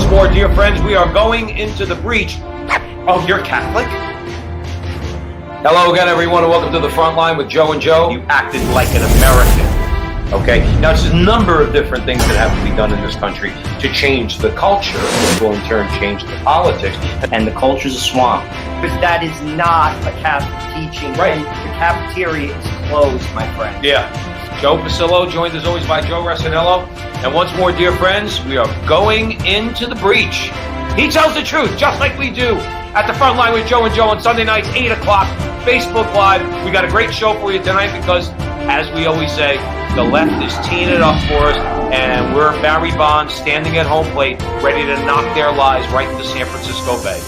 more, dear friends, we are going into the breach. Oh, you're Catholic? Hello again, everyone, and welcome to the Frontline with Joe and Joe. You acted like an American, okay? Now, there's a number of different things that have to be done in this country to change the culture, which will in turn change the politics. And the culture's a swamp. Because that is not a Catholic teaching. Right. And the cafeteria is closed, my friend. Yeah. Joe Pasillo, joined as always by Joe Resinello. And once more, dear friends, we are going into the breach. He tells the truth, just like we do at the Frontline with Joe and Joe on Sunday nights, 8 o'clock, Facebook Live. We got a great show for you tonight because, as we always say, the left is teeing it up for us, and we're Barry Bonds standing at home plate, ready to knock their lies right into San Francisco Bay.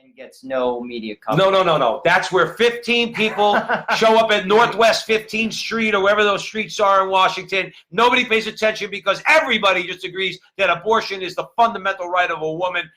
And gets no media coverage. No. That's where 15 people show up at Northwest 15th Street or wherever those streets are in Washington. Nobody pays attention because everybody just agrees that abortion is the fundamental right of a woman.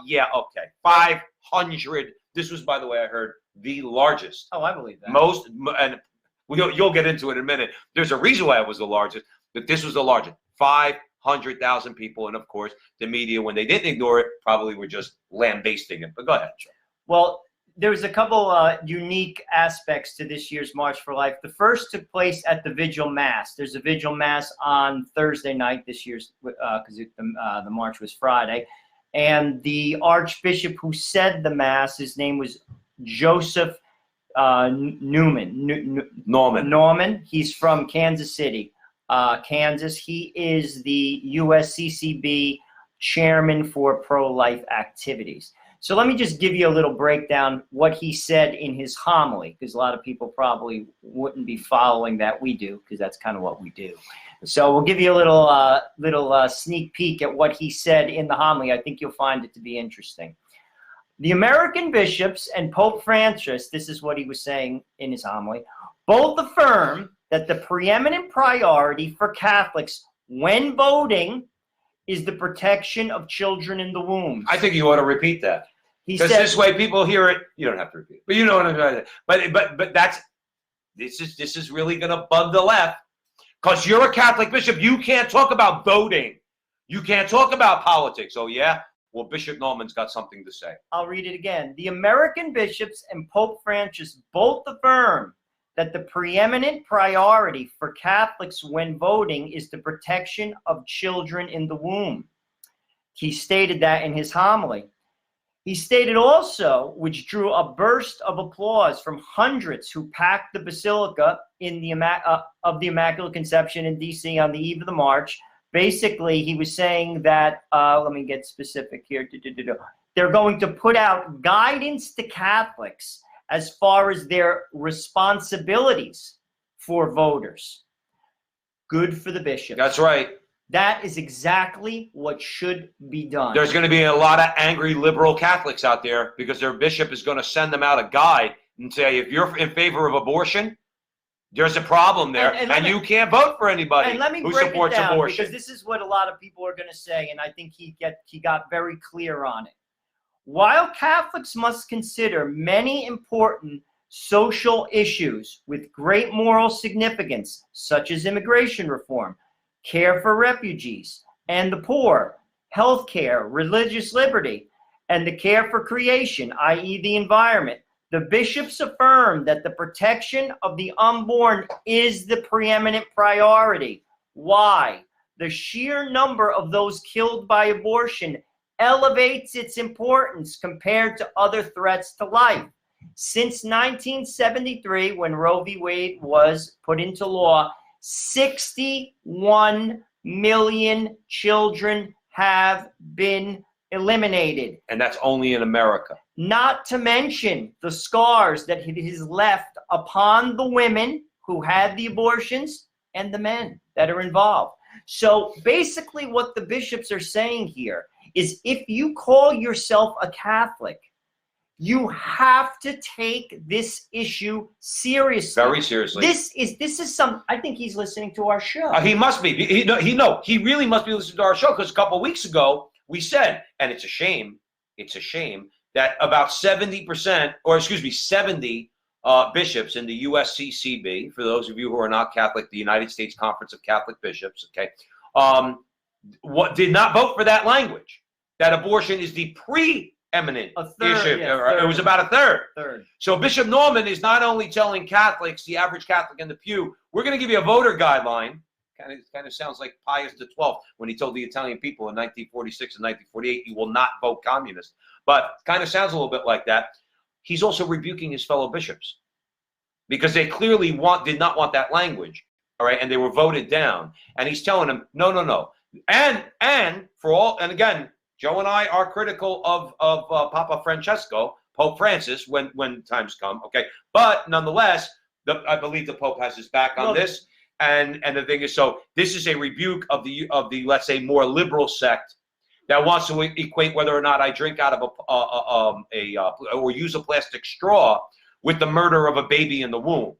Yeah, okay. 500. This was, by the way, I heard the largest. Oh, I believe that. Most, and you'll get into it in a minute. There's a reason why it was the largest, but this was the largest. 500,000 people, and of course, the media, when they didn't ignore it, probably were just lambasting it. But go ahead, Joe. Well, there was a couple unique aspects to this year's March for Life. The first took place at the Vigil Mass. There's a Vigil Mass on Thursday night this year's, because the March was Friday. And the Archbishop who said the Mass, his name was Joseph Norman. He's from Kansas City, Kansas. He is the USCCB chairman for pro-life activities. So let me just give you a little breakdown what he said in his homily, because a lot of people probably wouldn't be following that we do, because that's kind of what we do. So we'll give you a little sneak peek at what he said in the homily. I think you'll find it to be interesting. The American bishops and Pope Francis, this is what he was saying in his homily, both affirm that the preeminent priority for Catholics when voting is the protection of children in the womb. I think you ought to repeat that. Because this way people hear it. You don't have to repeat it, but you know what I'm saying. But this is really going to bug the left, because you're a Catholic bishop. You can't talk about voting. You can't talk about politics. Oh yeah. Well, Bishop Norman's got something to say. I'll read it again. The American bishops and Pope Francis both affirm that the preeminent priority for Catholics when voting is the protection of children in the womb. He stated that in his homily. He stated also, which drew a burst of applause from hundreds who packed the Basilica in the of the Immaculate Conception in D.C. on the eve of the March. Basically, he was saying that, let me get specific here. They're going to put out guidance to Catholics as far as their responsibilities for voters. Good for the bishop. That's right. That is exactly what should be done. There's going to be a lot of angry liberal Catholics out there because their bishop is going to send them out a guide and say, if you're in favor of abortion, There's a problem there, and you can't vote for anybody who supports abortion. Because this is what a lot of people are going to say, and I think he got very clear on it. While Catholics must consider many important social issues with great moral significance, such as immigration reform, care for refugees and the poor, health care, religious liberty, and the care for creation, i.e. the environment, the bishops affirm that the protection of the unborn is the preeminent priority. Why? The sheer number of those killed by abortion elevates its importance compared to other threats to life. Since 1973, when Roe v. Wade was put into law, 61 million children have been eliminated. And that's only in America. Not to mention the scars that it has left upon the women who had the abortions and the men that are involved. So basically what the bishops are saying here is if you call yourself a Catholic, you have to take this issue seriously. Very seriously. This is some. I think he's listening to our show. He must be. He really must be listening to our show, because a couple of weeks ago we said, and it's a shame that about 70 bishops in the USCCB, for those of you who are not Catholic, the United States Conference of Catholic Bishops, okay, did not vote for that language, that abortion is the preeminent issue. Yeah, it was about a third. Third. So Bishop Norman is not only telling Catholics, the average Catholic in the pew, we're going to give you a voter guideline. Kind of sounds like Pius XII when he told the Italian people in 1946 and 1948, you will not vote communist. But kind of sounds a little bit like that. He's also rebuking his fellow bishops because they clearly did not want that language, all right, and they were voted down. And he's telling them, no. And for all, and again, Joe and I are critical of Papa Francesco, Pope Francis, when times come, okay? But nonetheless, I believe the Pope has his back on this. And the thing is, so this is a rebuke of the let's say more liberal sect that wants to equate whether or not I drink out of or use a plastic straw with the murder of a baby in the womb.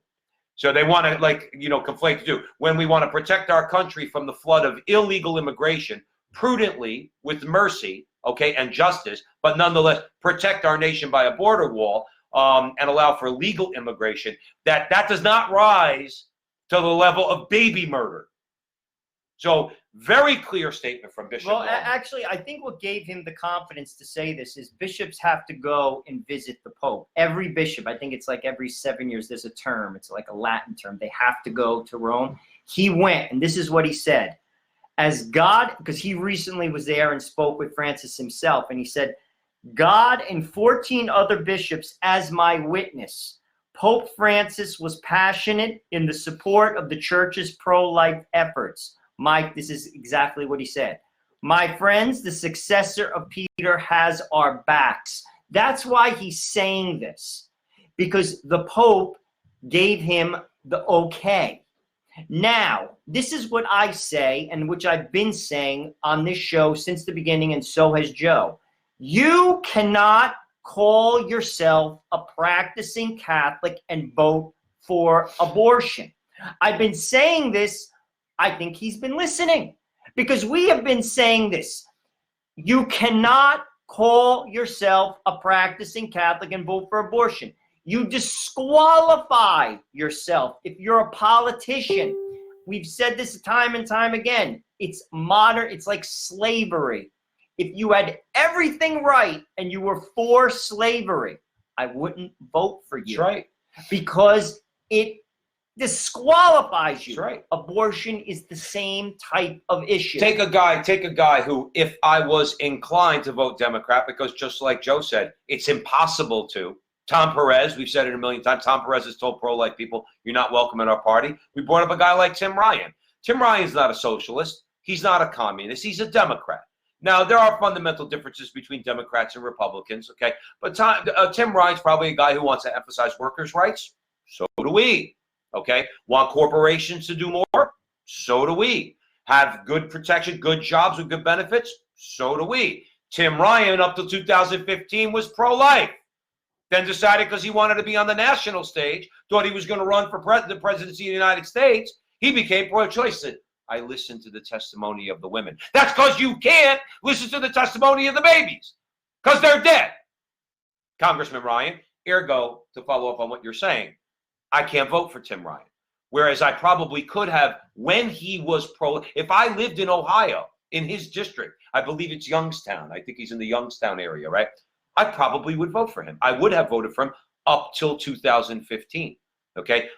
So they want to conflate the two. When we want to protect our country from the flood of illegal immigration, prudently, with mercy, okay, and justice, but nonetheless protect our nation by a border wall and allow for legal immigration, that does not rise to the level of baby murder. So very clear statement from Bishop. Well, actually, I think what gave him the confidence to say this is bishops have to go and visit the Pope. Every bishop, I think it's like every 7 years, there's a term. It's like a Latin term. They have to go to Rome. He went, and this is what he said. As God, because he recently was there and spoke with Francis himself, and he said, God and 14 other bishops as my witness. Pope Francis was passionate in the support of the church's pro-life efforts. Mike, this is exactly what he said. My friends, the successor of Peter has our backs. That's why he's saying this, because the Pope gave him the okay. Now, this is what I say, and which I've been saying on this show since the beginning, and so has Joe. You cannot call yourself a practicing Catholic and vote for abortion. I've been saying this. I think he's been listening, because we have been saying this. You cannot call yourself a practicing Catholic and vote for abortion. You disqualify yourself if you're a politician. We've said this time and time again. It's modern. It's like slavery. If you had everything right and you were for slavery, I wouldn't vote for you. That's right. Because it disqualifies you. That's right. Abortion is the same type of issue. Take a guy who, if I was inclined to vote Democrat, because just like Joe said, it's impossible to. Tom Perez, we've said it a million times, Tom Perez has told pro-life people, you're not welcome in our party. We brought up a guy like Tim Ryan. Tim Ryan's not a socialist. He's not a communist. He's a Democrat. Now, there are fundamental differences between Democrats and Republicans, okay? But Tim Ryan's probably a guy who wants to emphasize workers' rights. So do we, okay? Want corporations to do more? So do we. Have good protection, good jobs with good benefits? So do we. Tim Ryan, up till 2015, was pro-life. then decided because he wanted to be on the national stage, thought he was going to run for the presidency of the United States, he became pro-choice. Said, I listened to the testimony of the women. That's because you can't listen to the testimony of the babies because they're dead. Congressman Ryan, ergo, to follow up on what you're saying, I can't vote for Tim Ryan. Whereas I probably could have when he was if I lived in Ohio, in his district, I believe it's Youngstown. I think he's in the Youngstown area, right? I probably would vote for him. I would have voted for him up till 2015, okay?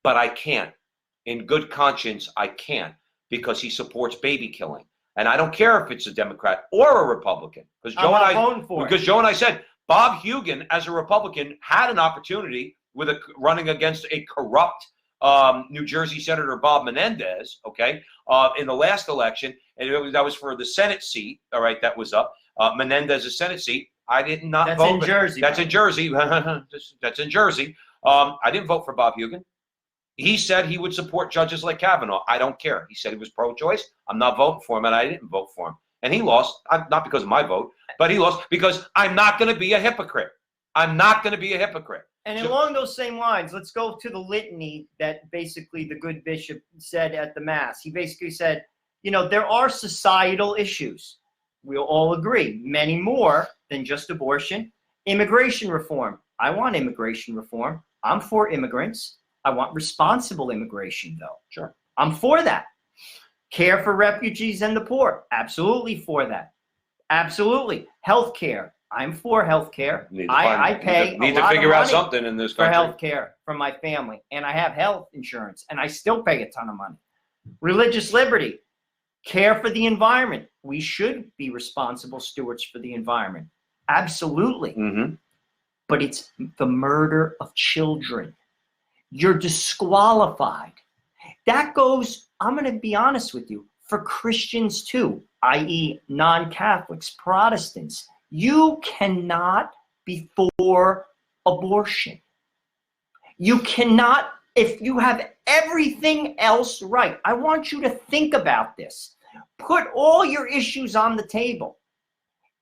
But I can't. In good conscience, I can't because he supports baby killing. And I don't care if it's a Democrat or a Republican. Because Joe and I said, Bob Hugin, as a Republican, had an opportunity with running against a corrupt New Jersey Senator Bob Menendez, okay, in the last election. And that was for the Senate seat, all right, that was up. Menendez's Senate seat. I did not vote. That's in Jersey. That's in Jersey. That's in Jersey. I didn't vote for Bob Hugin. He said he would support judges like Kavanaugh. I don't care. He said he was pro-choice. I'm not voting for him, and I didn't vote for him. And he lost, not because of my vote, but he lost because I'm not going to be a hypocrite. I'm not going to be a hypocrite. And along those same lines, let's go to the litany that basically the good bishop said at the Mass. He basically said, you know, there are societal issues. We'll all agree, many more than just abortion. Immigration reform. I want immigration reform. I'm for immigrants. I want responsible immigration, though. Sure. I'm for that. Care for refugees and the poor. Absolutely for that. Absolutely. Health care. I'm for health care. I pay need to figure out something in this country. For health care for my family. And I have health insurance. And I still pay a ton of money. Religious liberty. Care for the environment. We should be responsible stewards for the environment. Absolutely. Mm-hmm. But it's the murder of children. You're disqualified. That goes, I'm going to be honest with you, for Christians too, i.e. non-Catholics, Protestants. You cannot be for abortion. You cannot, if you have everything else right. I want you to think about this. Put all your issues on the table.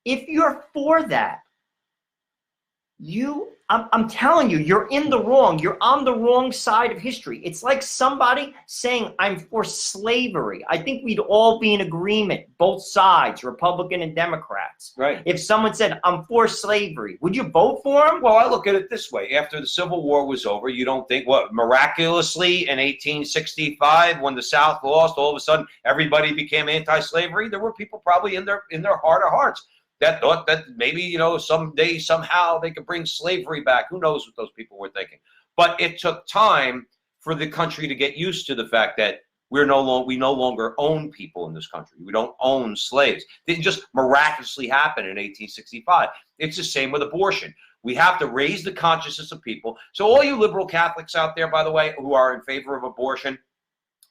If you're for that, I'm telling you, you're in the wrong. You're on the wrong side of history. It's like somebody saying, I'm for slavery. I think we'd all be in agreement, both sides, Republican and Democrats. Right. If someone said, I'm for slavery, would you vote for him? Well, I look at it this way. After the Civil War was over, you don't think, what, miraculously in 1865, when the South lost, all of a sudden everybody became anti-slavery? There were people probably in their heart of hearts that thought that maybe, you know, someday, somehow they could bring slavery back. Who knows what those people were thinking? But it took time for the country to get used to the fact that we no longer own people in this country. We don't own slaves. It didn't just miraculously happen in 1865. It's the same with abortion. We have to raise the consciousness of people. So all you liberal Catholics out there, by the way, who are in favor of abortion,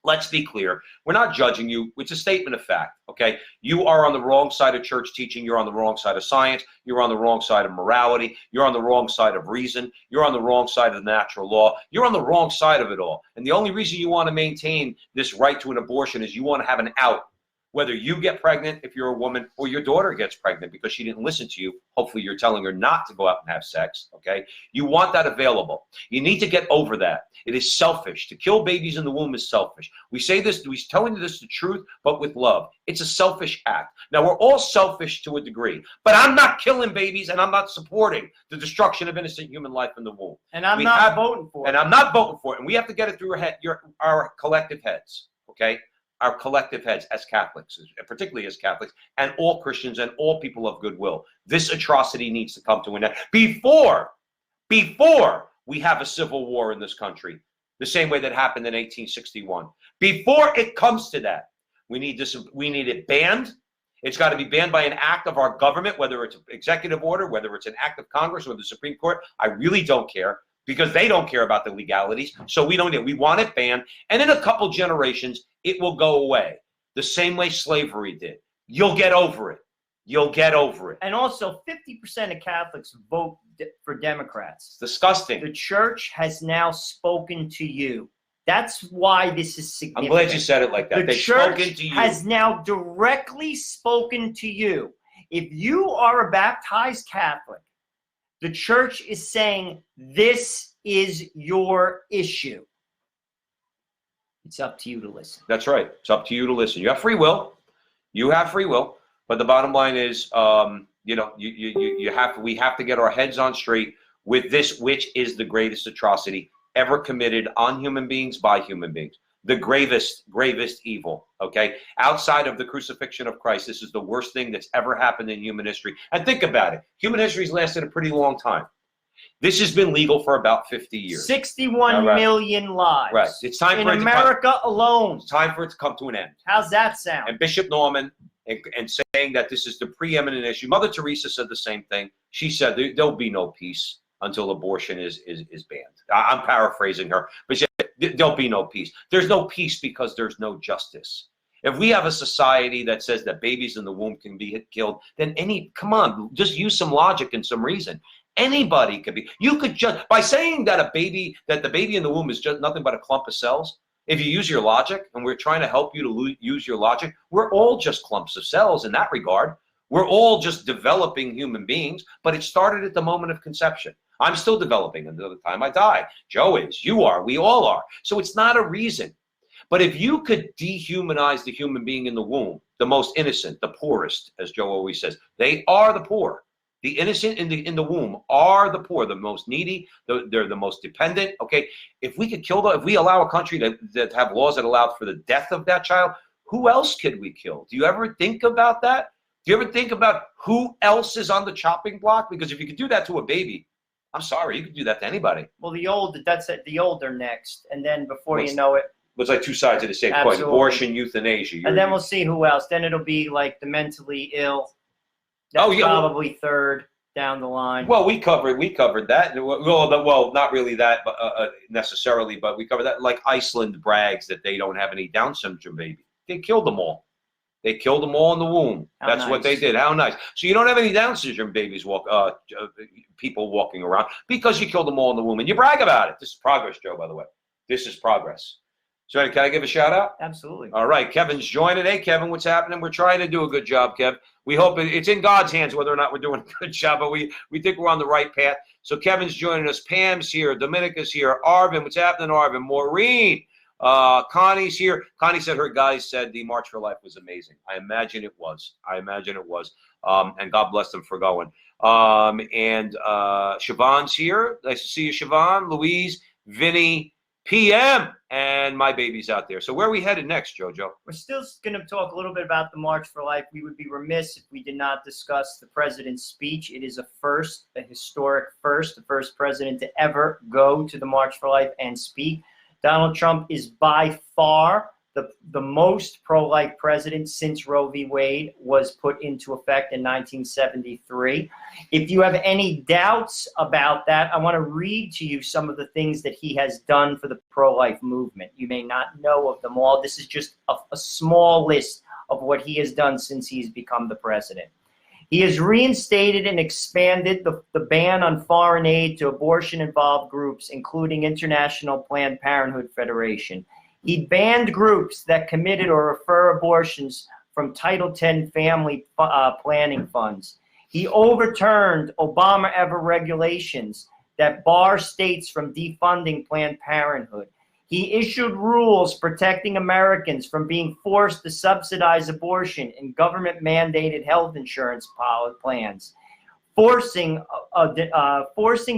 let's be clear. We're not judging you. It's a statement of fact, okay? You are on the wrong side of church teaching. You're on the wrong side of science. You're on the wrong side of morality. You're on the wrong side of reason. You're on the wrong side of the natural law. You're on the wrong side of it all. And the only reason you want to maintain this right to an abortion is you want to have an out. Whether you get pregnant if you're a woman or your daughter gets pregnant because she didn't listen to you. Hopefully you're telling her not to go out and have sex, okay? You want that available. You need to get over that. It is selfish. To kill babies in the womb is selfish. We say this, we're telling you this the truth, but with love. It's a selfish act. Now, we're all selfish to a degree, but I'm not killing babies and I'm not supporting the destruction of innocent human life in the womb. And I'm not voting for it. And I'm not voting for it. And we have to get it through our collective heads, okay? Our collective heads as Catholics, particularly as Catholics, and all Christians and all people of goodwill. This atrocity needs to come to an end before we have a civil war in this country, the same way that happened in 1861. Before it comes to that, we need it banned. It's got to be banned by an act of our government, whether it's an executive order, whether it's an act of Congress or the Supreme Court. I really don't care, because they don't care about the legalities. So we want it banned. And in a couple generations, it will go away the same way slavery did. You'll get over it. You'll get over it. And also, 50% of Catholics vote for Democrats. It's disgusting. The church has now spoken to you. That's why this is significant. I'm glad you said it like that. The church has now directly spoken to you. If you are a baptized Catholic The church is saying this is your issue. It's up to you to listen. That's right. It's up to you to listen. You have free will. You have free will. But the bottom line is, we have to get our heads on straight with this, which is the greatest atrocity ever committed on human beings by human beings. The gravest evil, okay? Outside of the crucifixion of Christ, this is the worst thing that's ever happened in human history. And think about it. Human history's lasted a pretty long time. This has been legal for about 50 years. 61 million lives. Right. It's time in for America alone. It's time for it to come to an end. How's that sound? And Bishop Norman and saying that this is the preeminent issue. Mother Teresa said the same thing. She said there'll be no peace until abortion is banned. I'm paraphrasing her, but she said, there'll be no peace. There's no peace because there's no justice. If we have a society that says that babies in the womb can be killed, then come on, just use some logic and some reason. Anybody could be. You could just, by saying that the baby in the womb is just nothing but a clump of cells, if you use your logic, and we're trying to help you to use your logic, we're all just clumps of cells in that regard. We're all just developing human beings, but it started at the moment of conception. I'm still developing until the time I die. Joe is, you are, we all are. So it's not a reason. But if you could dehumanize the human being in the womb, the most innocent, the poorest, as Joe always says, they are the poor. The innocent in the womb are the poor, the most needy, they're the most dependent. Okay, if we could kill them, if we allow a country that have laws that allow for the death of that child, who else could we kill? Do you ever think about that? Do you ever think about who else is on the chopping block? Because if you could do that to a baby, I'm sorry, you could do that to anybody. Well, the old are next, and then before you know it, it's like two sides of the same coin: abortion, euthanasia. And then we'll see who else. Then it'll be like the mentally ill. That's probably third down the line. Well, we covered that. Well, not really that, but necessarily, but we covered that. Like Iceland brags that they don't have any Down syndrome baby. They killed them all. They killed them all in the womb. That's what they did. How nice. So you don't have any Down syndrome babies people walking around because you killed them all in the womb, and you brag about it. This is progress, Joe. By the way, this is progress. So can I give a shout out? Absolutely. All right, Kevin's joining. Hey, Kevin, what's happening? We're trying to do a good job, Kev. We hope it's in God's hands whether or not we're doing a good job, but we think we're on the right path. So Kevin's joining us. Pam's here. Dominica's here. Arvin, what's happening, Arvin? Maureen. Connie's here. Connie said her guys said the March for Life was amazing. I imagine it was. And God bless them for going. And Siobhan's here. Nice to see you, Siobhan. Louise, Vinny, PM, and my baby's out there. So where are we headed next, Jojo? We're still going to talk a little bit about the March for Life. We would be remiss if we did not discuss the president's speech. It is a first, a historic first, the first president to ever go to the March for Life and speak. Donald Trump is by far the most pro-life president since Roe v. Wade was put into effect in 1973. If you have any doubts about that, I want to read to you some of the things that he has done for the pro-life movement. You may not know of them all. This is just a small list of what he has done since he's become the president. He has reinstated and expanded the ban on foreign aid to abortion-involved groups, including International Planned Parenthood Federation. He banned groups that committed or refer abortions from Title X family planning funds. He overturned Obama-era regulations that bar states from defunding Planned Parenthood. He issued rules protecting Americans from being forced to subsidize abortion in government-mandated health insurance plans, forcing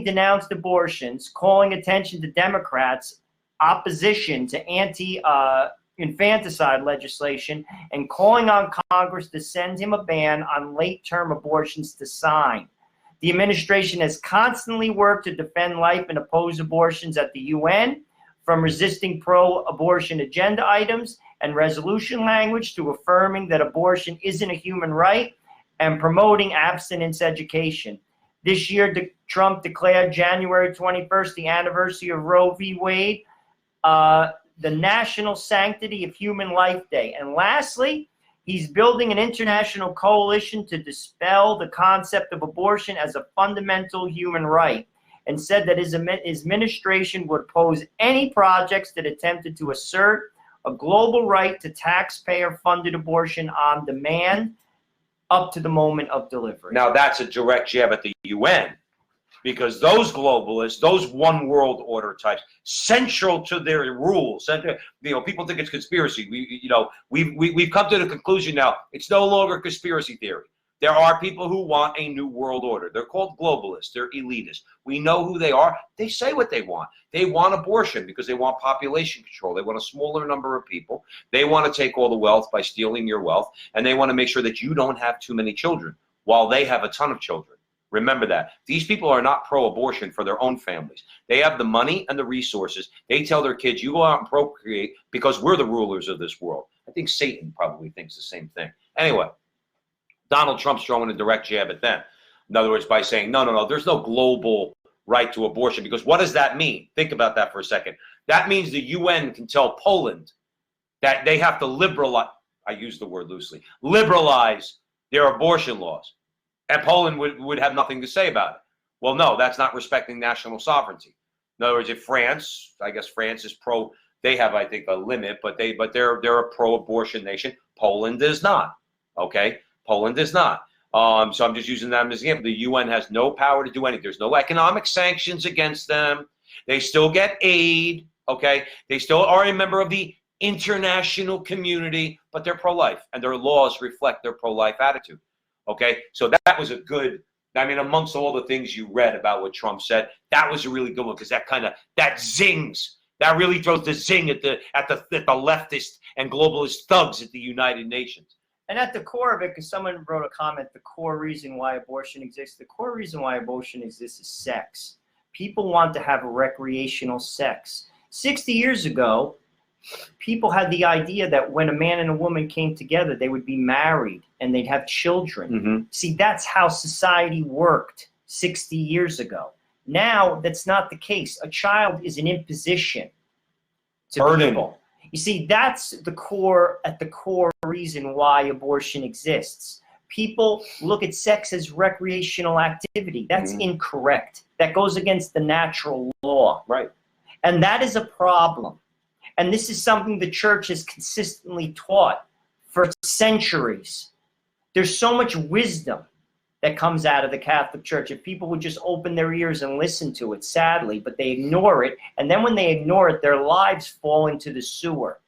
denounced abortions, calling attention to Democrats' opposition to anti-infanticide legislation, and calling on Congress to send him a ban on late-term abortions to sign. The administration has constantly worked to defend life and oppose abortions at the UN, from resisting pro-abortion agenda items and resolution language to affirming that abortion isn't a human right and promoting abstinence education. This year, Trump declared January 21st, the anniversary of Roe v. Wade, the National Sanctity of Human Life Day. And lastly, he's building an international coalition to dispel the concept of abortion as a fundamental human right, and said that his administration would oppose any projects that attempted to assert a global right to taxpayer-funded abortion on demand up to the moment of delivery. Now, that's a direct jab at the UN. because those globalists, those one world order types, central to their rules, people think it's conspiracy. We've come to the conclusion now it's no longer conspiracy theory. There are people who want a new world order. They're called globalists. They're elitists. We know who they are. They say what they want. They want abortion because they want population control. They want a smaller number of people. They want to take all the wealth by stealing your wealth, and they want to make sure that you don't have too many children while they have a ton of children. Remember that. These people are not pro-abortion for their own families. They have the money and the resources. They tell their kids, you go out and procreate because we're the rulers of this world. I think Satan probably thinks the same thing. Anyway, Donald Trump's throwing a direct jab at them. In other words, by saying, no, there's no global right to abortion. Because what does that mean? Think about that for a second. That means the UN can tell Poland that they have to liberalize, I use the word loosely, liberalize their abortion laws. And Poland would have nothing to say about it. Well, no, that's not respecting national sovereignty. In other words, if France, I guess France is pro, they have, I think, a limit, but they're a pro-abortion nation. Poland is not. Okay? Poland is not. So I'm just using that as an example. The UN has no power to do anything. There's no economic sanctions against them. They still get aid. Okay? They still are a member of the international community, but they're pro-life, and their laws reflect their pro-life attitude. Okay, so that was a good, amongst all the things you read about what Trump said, that was a really good one because that zings. That really throws the zing at the leftist and globalist thugs at the United Nations. And at the core of it, because someone wrote a comment, the core reason why abortion exists, the core reason why abortion exists is sex. People want to have recreational sex. 60 years ago, people had the idea that when a man and a woman came together, they would be married and they'd have children. Mm-hmm. See, that's how society worked 60 years ago. Now, that's not the case. A child is an imposition to people. You see, that's at the core reason why abortion exists. People look at sex as recreational activity. That's incorrect. That goes against the natural law. Right. And that is a problem. And this is something the church has consistently taught for centuries. There's so much wisdom that comes out of the Catholic Church. If people would just open their ears and listen to it, sadly, but they ignore it. And then when they ignore it, their lives fall into the sewer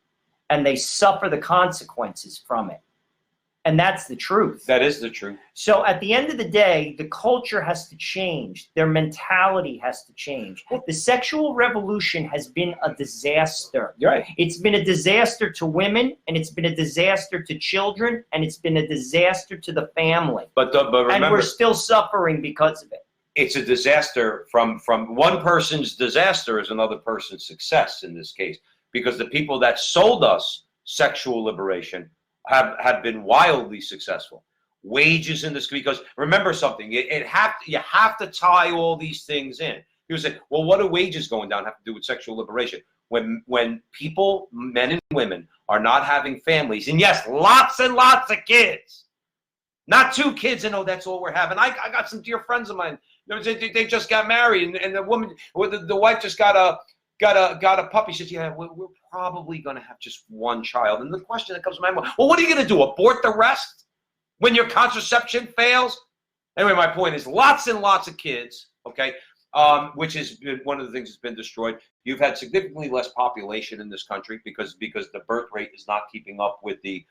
and they suffer the consequences from it. And that's the truth. That is the truth. So at the end of the day, the culture has to change. Their mentality has to change. The sexual revolution has been a disaster. You're right. It's been a disaster to women, and it's been a disaster to children, and it's been a disaster to the family. But remember, and we're still suffering because of it. It's a disaster from one person's disaster is another person's success in this case, because the people that sold us sexual liberation have been wildly successful. Wages in this, because remember something, you have to tie all these things in. People say, well, what do wages going down have to do with sexual liberation? When people, men and women, are not having families, and yes, lots and lots of kids, not 2 kids, and that's all we're having. I got some dear friends of mine, they just got married, and the woman, the wife just got a puppy. She says, yeah, we're probably going to have just 1 child. And the question that comes to my mind, well, what are you going to do? Abort the rest when your contraception fails? Anyway, my point is lots and lots of kids, okay, which is one of the things that's been destroyed. You've had significantly less population in this country because the birth rate is not keeping up with the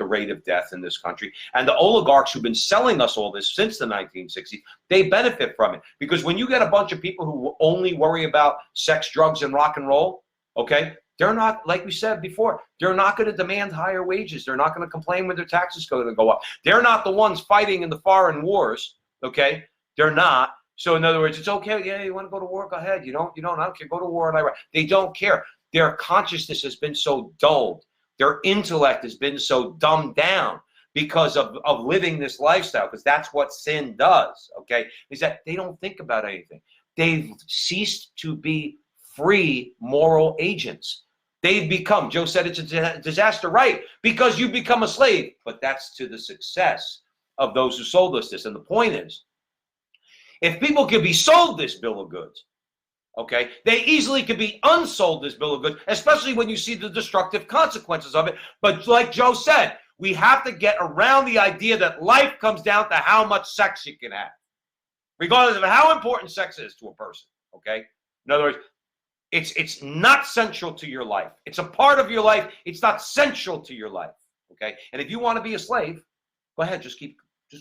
rate of death in this country. And the oligarchs who've been selling us all this since the 1960s, they benefit from it. Because when you get a bunch of people who only worry about sex, drugs, and rock and roll, okay, they're not, like we said before, they're not going to demand higher wages. They're not going to complain when their taxes going to go up. They're not the ones fighting in the foreign wars, okay? They're not. So in other words, it's okay, yeah, you want to go to war, go ahead. You don't, I don't care, go to war in Iraq. They don't care. Their consciousness has been so dulled. Their intellect has been so dumbed down because of living this lifestyle, because that's what sin does, okay, is that they don't think about anything. They've ceased to be free moral agents. They've become, Joe said it's a disaster, right, because you become a slave, but that's to the success of those who sold us this. And the point is, if people could be sold this bill of goods, okay, they easily could be unsold this bill of goods, especially when you see the destructive consequences of it. But like Joe said, we have to get around the idea that life comes down to how much sex you can have. regardless of how important sex is to a person, okay? In other words, it's not central to your life. It's a part of your life. It's not central to your life, okay? And if you want to be a slave, go ahead, just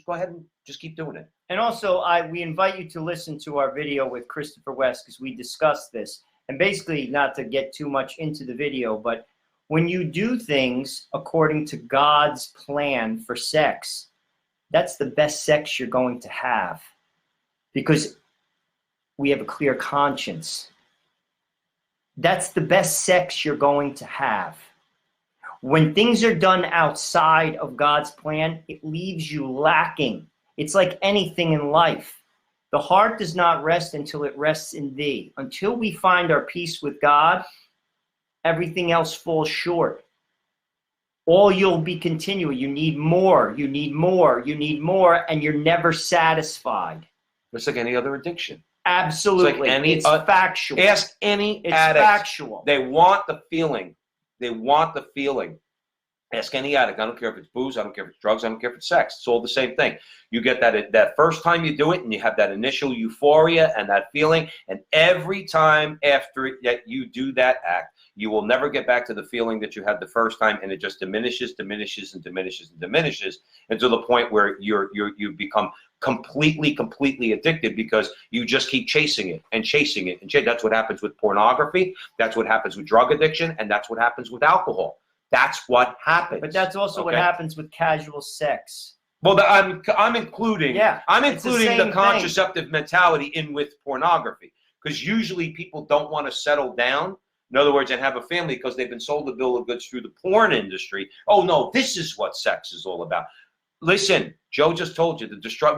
go ahead and just keep doing it. And also, we invite you to listen to our video with Christopher West, because we discussed this. And basically, not to get too much into the video, but when you do things according to God's plan for sex, that's the best sex you're going to have, because we have a clear conscience. That's the best sex you're going to have. When things are done outside of God's plan, it leaves you lacking. It's like anything in life. The heart does not rest until it rests in thee. Until we find our peace with God, everything else falls short. All you'll be continuing. You need more, you need more, you need more, and you're never satisfied. It's like any other addiction. Absolutely. It's like factual. Ask any It's addict. factual. They want the feeling. They want the feeling. Ask any addict. I don't care if it's booze. I don't care if it's drugs. I don't care if it's sex. It's all the same thing. You get that first time you do it, and you have that initial euphoria and that feeling. And every time after that you do that act, you will never get back to the feeling that you had the first time, and it just diminishes, diminishes, and diminishes, and diminishes until the point where you become completely addicted, because you just keep chasing it and chasing it and that's what happens with pornography. That's what happens with drug addiction, and that's what happens with alcohol. That's what happens. But that's also what happens with casual sex. Well, I'm including the contraceptive mentality in with pornography, because usually people don't want to settle down, in other words, and have a family, because they've been sold a bill of goods through the porn industry. Oh no, this is what sex is all about. Listen, Joe just told you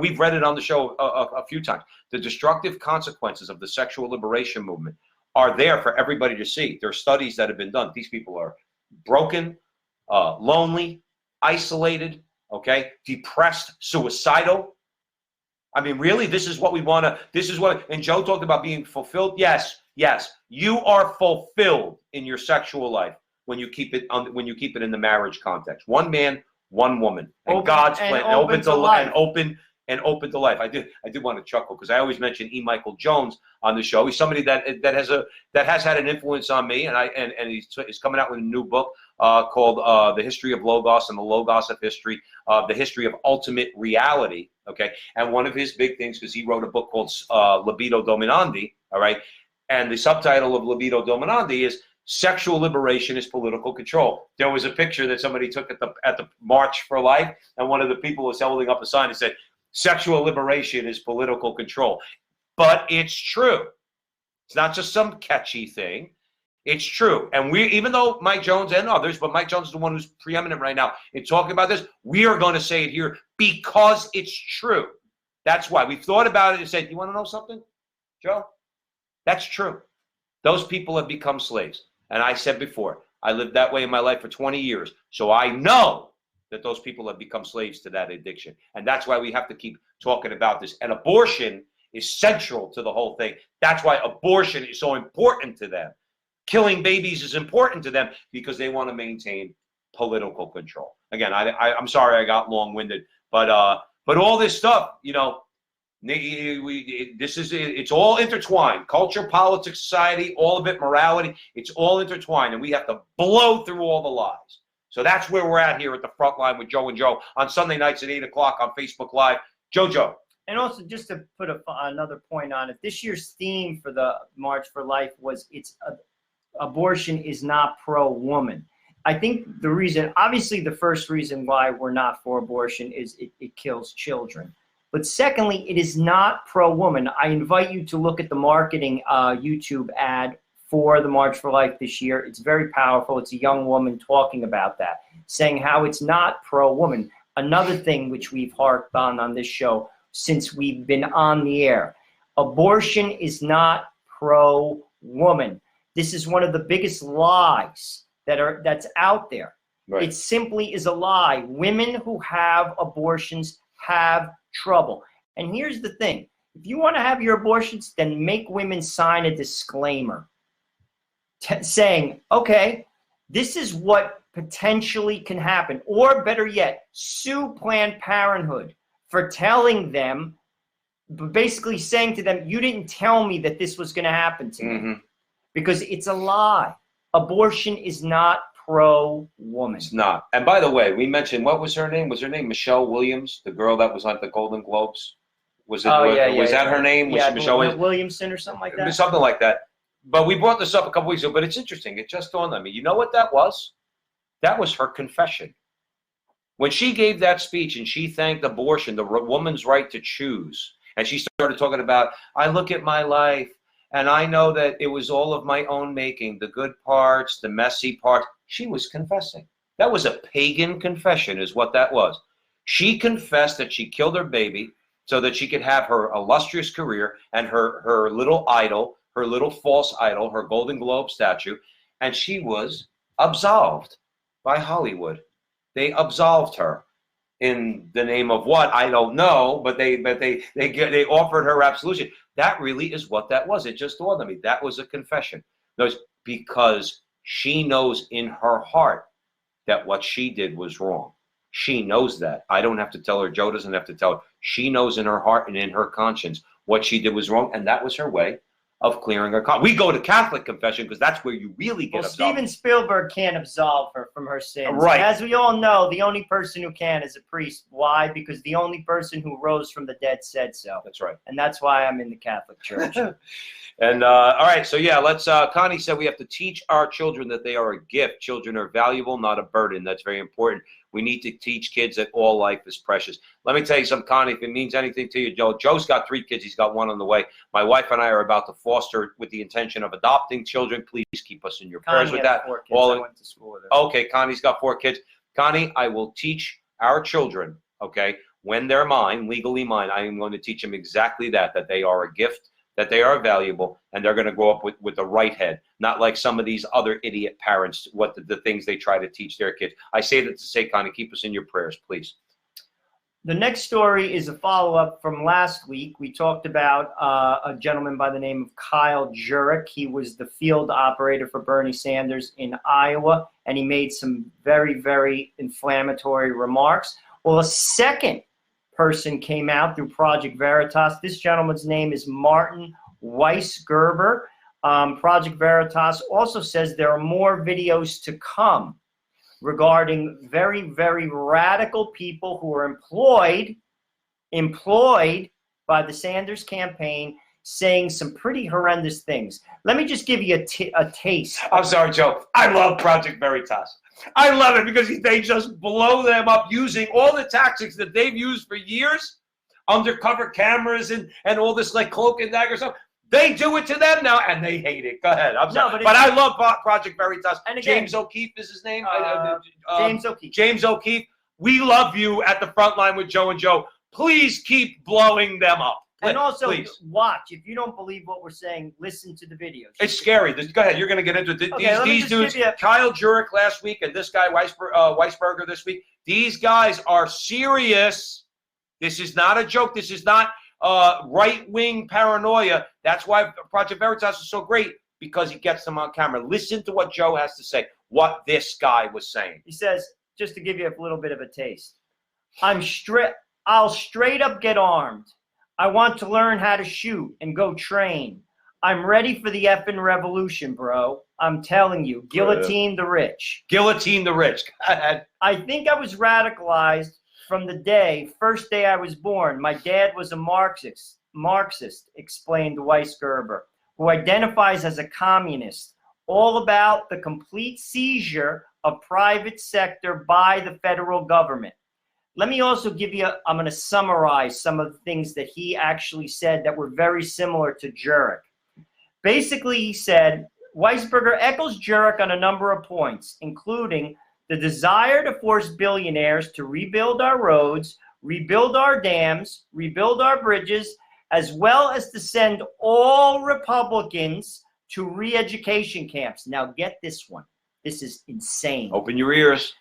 we've read it on the show a few times. The destructive consequences of the sexual liberation movement are there for everybody to see. There are studies that have been done. These people are broken, lonely, isolated, okay, depressed, suicidal. I mean, really, this is what we want to, and Joe talked about being fulfilled. Yes, you are fulfilled in your sexual life when you keep it in the marriage context. One man, one woman, and God's plan, and open to life. I did want to chuckle, because I always mention E. Michael Jones on the show. He's somebody that has had an influence on me, and he's coming out with a new book called The History of Logos and the Logos of History, the history of ultimate reality. Okay, and one of his big things, because he wrote a book called Libido Dominandi. All right, and the subtitle of Libido Dominandi is Sexual Liberation is Political Control. There was a picture that somebody took at the March for Life, and one of the people was holding up a sign and said, "Sexual liberation is political control." But it's true. It's not just some catchy thing. It's true. And even though Mike Jones and others, but Mike Jones is the one who's preeminent right now in talking about this, we are going to say it here because it's true. That's why we've thought about it and said, you want to know something, Joe? That's true. Those people have become slaves. And I said before, I lived that way in my life for 20 years. So I know that those people have become slaves to that addiction. And that's why we have to keep talking about this. And abortion is central to the whole thing. That's why abortion is so important to them. Killing babies is important to them, because they want to maintain political control. Again, I'm sorry I got long-winded, but all this stuff, it's all intertwined. Culture, politics, society, all of it, morality, it's all intertwined, and we have to blow through all the lies. So that's where we're at here at the Frontline with Joe and Joe on Sunday nights at 8 o'clock on Facebook Live. Joe. And also, just to put another point on it, this year's theme for the March for Life was abortion is not pro-woman. I think the reason, obviously the first reason why we're not for abortion is it kills children. But secondly, it is not pro-woman. I invite you to look at the marketing YouTube ad for the March for Life this year. It's very powerful. It's a young woman talking about that, saying how it's not pro-woman. Another thing which we've harped on this show since we've been on the air, abortion is not pro-woman. This is one of the biggest lies that's out there. Right. It simply is a lie. Women who have abortions have trouble. And here's the thing. If you want to have your abortions, then make women sign a disclaimer saying, okay, this is what potentially can happen. Or better yet, sue Planned Parenthood for telling them basically saying to them, you didn't tell me that this was going to happen to me. Because it's a lie. Abortion is not pro-woman. It's not. And by the way, we mentioned, what was her name? Was her name Michelle Williams, the girl that was on the Golden Globes? Was it? Was that her name? Was she Michelle Williamson or something like that? Something like that. But we brought this up a couple weeks ago, but it's interesting. It just dawned on me. You know what that was? That was her confession. When she gave that speech and she thanked abortion, the woman's right to choose, and she started talking about, I look at my life and I know that it was all of my own making, the good parts, the messy parts. She was confessing. That was a pagan confession is what that was. She confessed that she killed her baby so that she could have her illustrious career and her little idol, her little false idol, her Golden Globe statue, and she was absolved by Hollywood. They absolved her in the name of what? I don't know, but they offered her absolution. That really is what that was. It just dawned on me. That was a confession. Because she knows in her heart that what she did was wrong. She knows that. I don't have to tell her. Joe doesn't have to tell her. She knows in her heart and in her conscience what she did was wrong, and that was her way of clearing her conscience. We go to Catholic confession because that's where you really get absolved. Steven Spielberg can't absolve her from her sins. Right. As we all know, the only person who can is a priest. Why? Because the only person who rose from the dead said so. That's right. And that's why I'm in the Catholic Church. And all right, so yeah, let's. Connie said we have to teach our children that they are a gift. Children are valuable, not a burden. That's very important. We need to teach kids that all life is precious. Let me tell you something, Connie, if it means anything to you, Joe. Joe's got 3 kids. He's got 1 on the way. My wife and I are about to foster with the intention of adopting children. Please keep us in your prayers Connie with that. 4 kids. I went to school with her. Okay, Connie's got 4 kids. Connie, I will teach our children, okay, when they're mine, legally mine, I am going to teach them exactly that they are a gift, that they are valuable, and they're going to grow up with the right head, not like some of these other idiot parents, what the things they try to teach their kids. I say that to say, Connie, keep us in your prayers, please. The next story is a follow-up from last week. We talked about a gentleman by the name of Kyle Jurek. He was the field operator for Bernie Sanders in Iowa, and he made some very, very inflammatory remarks. Well, a second person came out through Project Veritas. This gentleman's name is Martin Weisgerber. Project Veritas also says there are more videos to come regarding very, very radical people who are employed by the Sanders campaign, saying some pretty horrendous things. Let me just give you a taste. I'm sorry, Joe. I love Project Veritas. I love it because they just blow them up using all the tactics that they've used for years, undercover cameras and all this like cloak and dagger stuff. They do it to them now, and they hate it. Go ahead. I'm sorry. But I love Project Veritas. And again, James O'Keefe is his name? James O'Keefe. James O'Keefe. We love you at the front line with Joe and Joe. Please keep blowing them up. And also, watch. If you don't believe what we're saying, listen to the videos. It's scary. Go ahead. You're going to get into it. Okay, these dudes, Kyle Jurek last week and this guy, Weisberger this week, these guys are serious. This is not a joke. This is not right-wing paranoia. That's why Project Veritas is so great, because he gets them on camera. Listen to what Joe has to say, what this guy was saying. He says, just to give you a little bit of a taste, I'll straight up get armed. I want to learn how to shoot and go train. I'm ready for the effing revolution, bro. I'm telling you, guillotine the rich. Guillotine the rich. Go ahead. I think I was radicalized from the first day I was born. My dad was a Marxist, explained Weisgerber, who identifies as a communist, all about the complete seizure of private sector by the federal government. Let me also give you, I'm going to summarize some of the things that he actually said that were very similar to Jurek. Basically, he said, Weisberger echoes Jurek on a number of points, including the desire to force billionaires to rebuild our roads, rebuild our dams, rebuild our bridges, as well as to send all Republicans to re-education camps. Now, get this one. This is insane. Open your ears.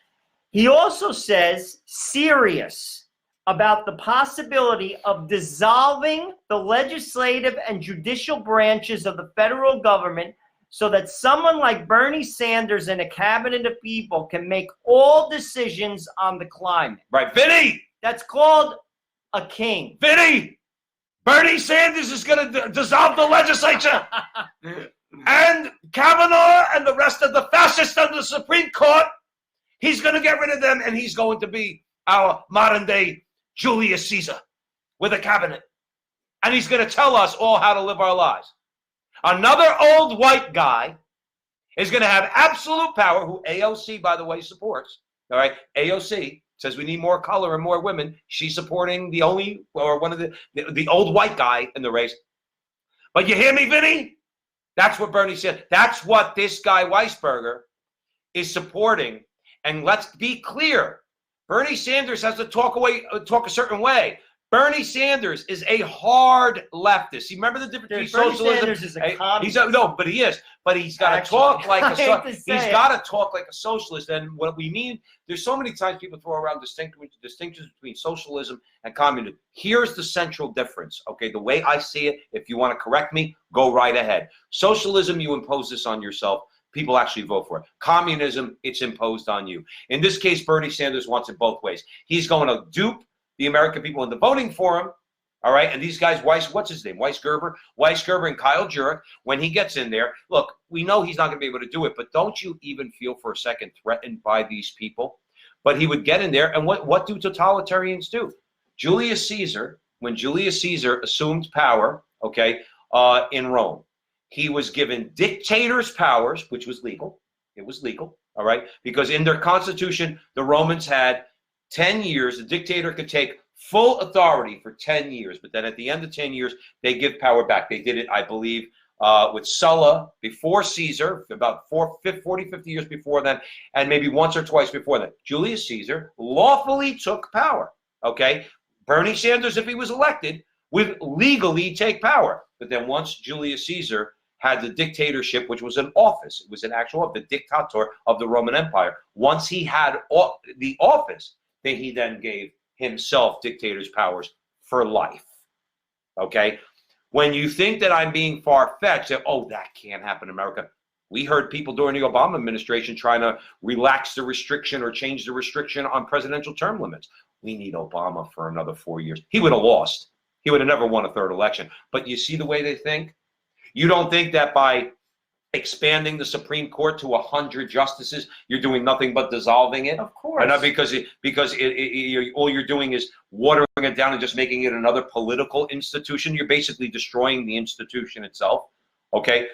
He also says serious about the possibility of dissolving the legislative and judicial branches of the federal government so that someone like Bernie Sanders and a cabinet of people can make all decisions on the climate. Right. Vinny! That's called a king. Vinny! Bernie Sanders is going to dissolve the legislature. And Kavanaugh and the rest of the fascists on the Supreme Court, he's going to get rid of them, and he's going to be our modern-day Julius Caesar with a cabinet. And he's going to tell us all how to live our lives. Another old white guy is going to have absolute power, who AOC, by the way, supports. All right, AOC says we need more color and more women. She's supporting the only, or one of the old white guy in the race. But you hear me, Vinny? That's what Bernie said. That's what this guy Weisberger is supporting. And let's be clear. Bernie Sanders has to talk a certain way. Bernie Sanders is a hard leftist. You remember the difference between socialism? Bernie Sanders is a communist. But he is. But he's got to talk like a socialist. And what we mean, there's so many times people throw around distinctions between socialism and communism. Here's the central difference. Okay, the way I see it. If you want to correct me, go right ahead. Socialism, you impose this on yourself. People actually vote for it. Communism, it's imposed on you. In this case, Bernie Sanders wants it both ways. He's going to dupe the American people into voting for him, all right? And these guys, what's his name? Weisgerber and Kyle Jurek, when he gets in there, look, we know he's not going to be able to do it, but don't you even feel for a second threatened by these people? But he would get in there, and what do totalitarians do? Julius Caesar, when Julius Caesar assumed power, okay, in Rome, he was given dictator's powers, which was legal. It was legal, all right? Because in their constitution, the Romans had 10 years, the dictator could take full authority for 10 years, but then at the end of 10 years, they give power back. They did it, I believe, with Sulla before Caesar, about 40, 50 years before then, and maybe once or twice before that. Julius Caesar lawfully took power, okay? Bernie Sanders, if he was elected, would legally take power. But then once Julius Caesar had the dictatorship, which was an office, it was an actual, the dictator of the Roman Empire. Once he had the office, he then gave himself dictator's powers for life, okay? When you think that I'm being far-fetched, that, oh, that can't happen in America. We heard people during the Obama administration trying to relax the restriction or change the restriction on presidential term limits. We need Obama for another 4 years. He would have lost. He would have never won a third election. But you see the way they think? You don't think that by expanding the Supreme Court to 100 justices, you're doing nothing but dissolving it? Of course. Not because all you're doing is watering it down and just making it another political institution. You're basically destroying the institution itself. Okay?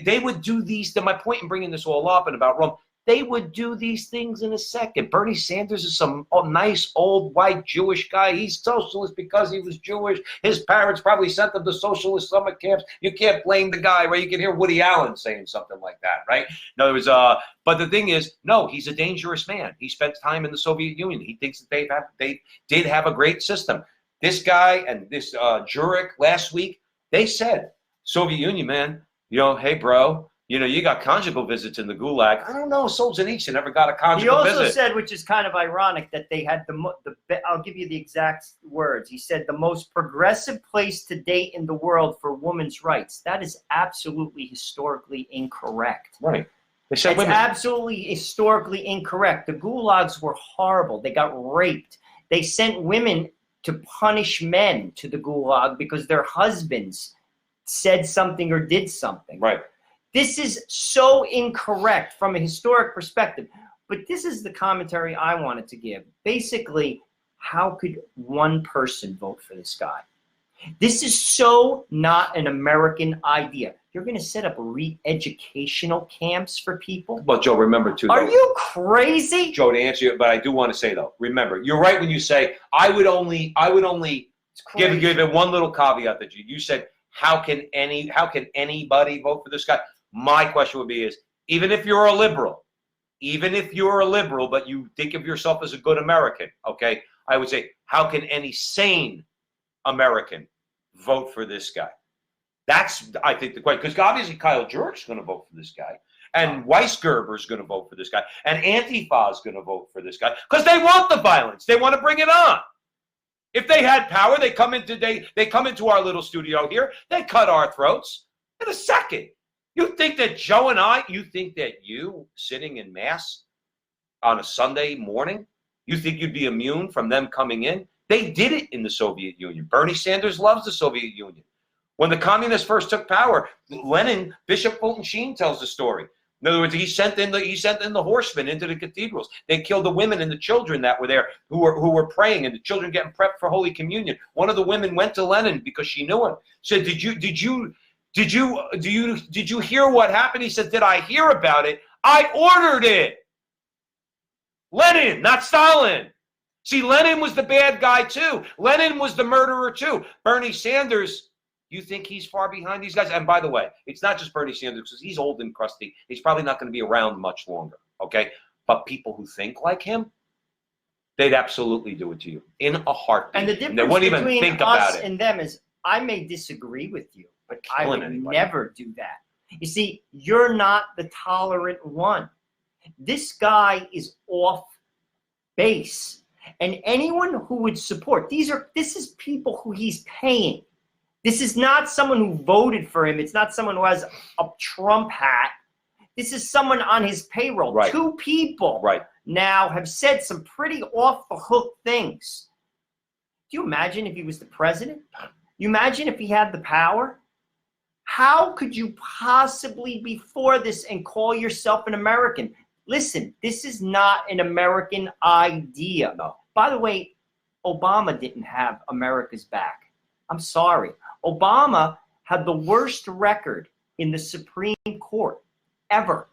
They would do these, to my point in bringing this all up and about Rome, they would do these things in a second. Bernie Sanders is some nice old white Jewish guy. He's socialist because he was Jewish. His parents probably sent him to socialist summer camps. You can't blame the guy, right? You can hear Woody Allen saying something like that, right? In other words, but the thing is, no, he's a dangerous man. He spent time in the Soviet Union. He thinks that they did have a great system. This guy and this Jurek last week, they said, Soviet Union, man, hey, bro, you got conjugal visits in the Gulag. I don't know, Solzhenitsyn never got a conjugal visit. He also said, which is kind of ironic, that they had I'll give you the exact words. He said, the most progressive place to date in the world for women's rights. That is absolutely historically incorrect. Right. They said it's absolutely historically incorrect. The Gulags were horrible. They got raped. They sent women to punish men to the Gulag because their husbands said something or did something. Right. This is so incorrect from a historic perspective, but this is the commentary I wanted to give. Basically, how could one person vote for this guy? This is so not an American idea. You're going to set up re-educational camps for people? Well, Joe, remember too. Are you crazy? Joe, to answer you, but I do want to say though, remember, you're right when you say I would only give it one little caveat that you said. How can anybody vote for this guy? My question would be is, even if you're a liberal, but you think of yourself as a good American, okay, I would say, how can any sane American vote for this guy? That's, I think, the question. Because obviously Kyle Jurek's going to vote for this guy. And Weisgerber's going to vote for this guy. And Antifa's going to vote for this guy. Because they want the violence. They want to bring it on. If they had power, they come into our little studio here, they cut our throats in a second. You think that Joe and you think that you sitting in mass on a Sunday morning, you think you'd be immune from them coming in? They did it in the Soviet Union. Bernie Sanders loves the Soviet Union. When the communists first took power, Lenin, Bishop Fulton Sheen tells the story. In other words, he sent in the horsemen into the cathedrals. They killed the women and the children that were there who were praying, and the children getting prepped for Holy Communion. One of the women went to Lenin because she knew him. Said, "Did you hear what happened?" He said, "Did I hear about it? I ordered it." Lenin, not Stalin. See, Lenin was the bad guy too. Lenin was the murderer too. Bernie Sanders. You think he's far behind these guys? And by the way, it's not just Bernie Sanders because he's old and crusty. He's probably not going to be around much longer, okay? But people who think like him, they'd absolutely do it to you in a heartbeat. And the difference they wouldn't even between think us about it. and them is I may disagree with you, but I would Anybody. never do that. You see, you're not the tolerant one. This guy is off base. And anyone who would support, this is people who he's paying. This is not someone who voted for him. It's not someone who has a Trump hat. This is someone on his payroll. Right. 2 people now have said some pretty off-the-hook things. Do you imagine if he was the president? You imagine if he had the power? How could you possibly be for this and call yourself an American? Listen, this is not an American idea. No. By the way, Obama didn't have America's back. I'm sorry. Obama had the worst record in the Supreme Court ever.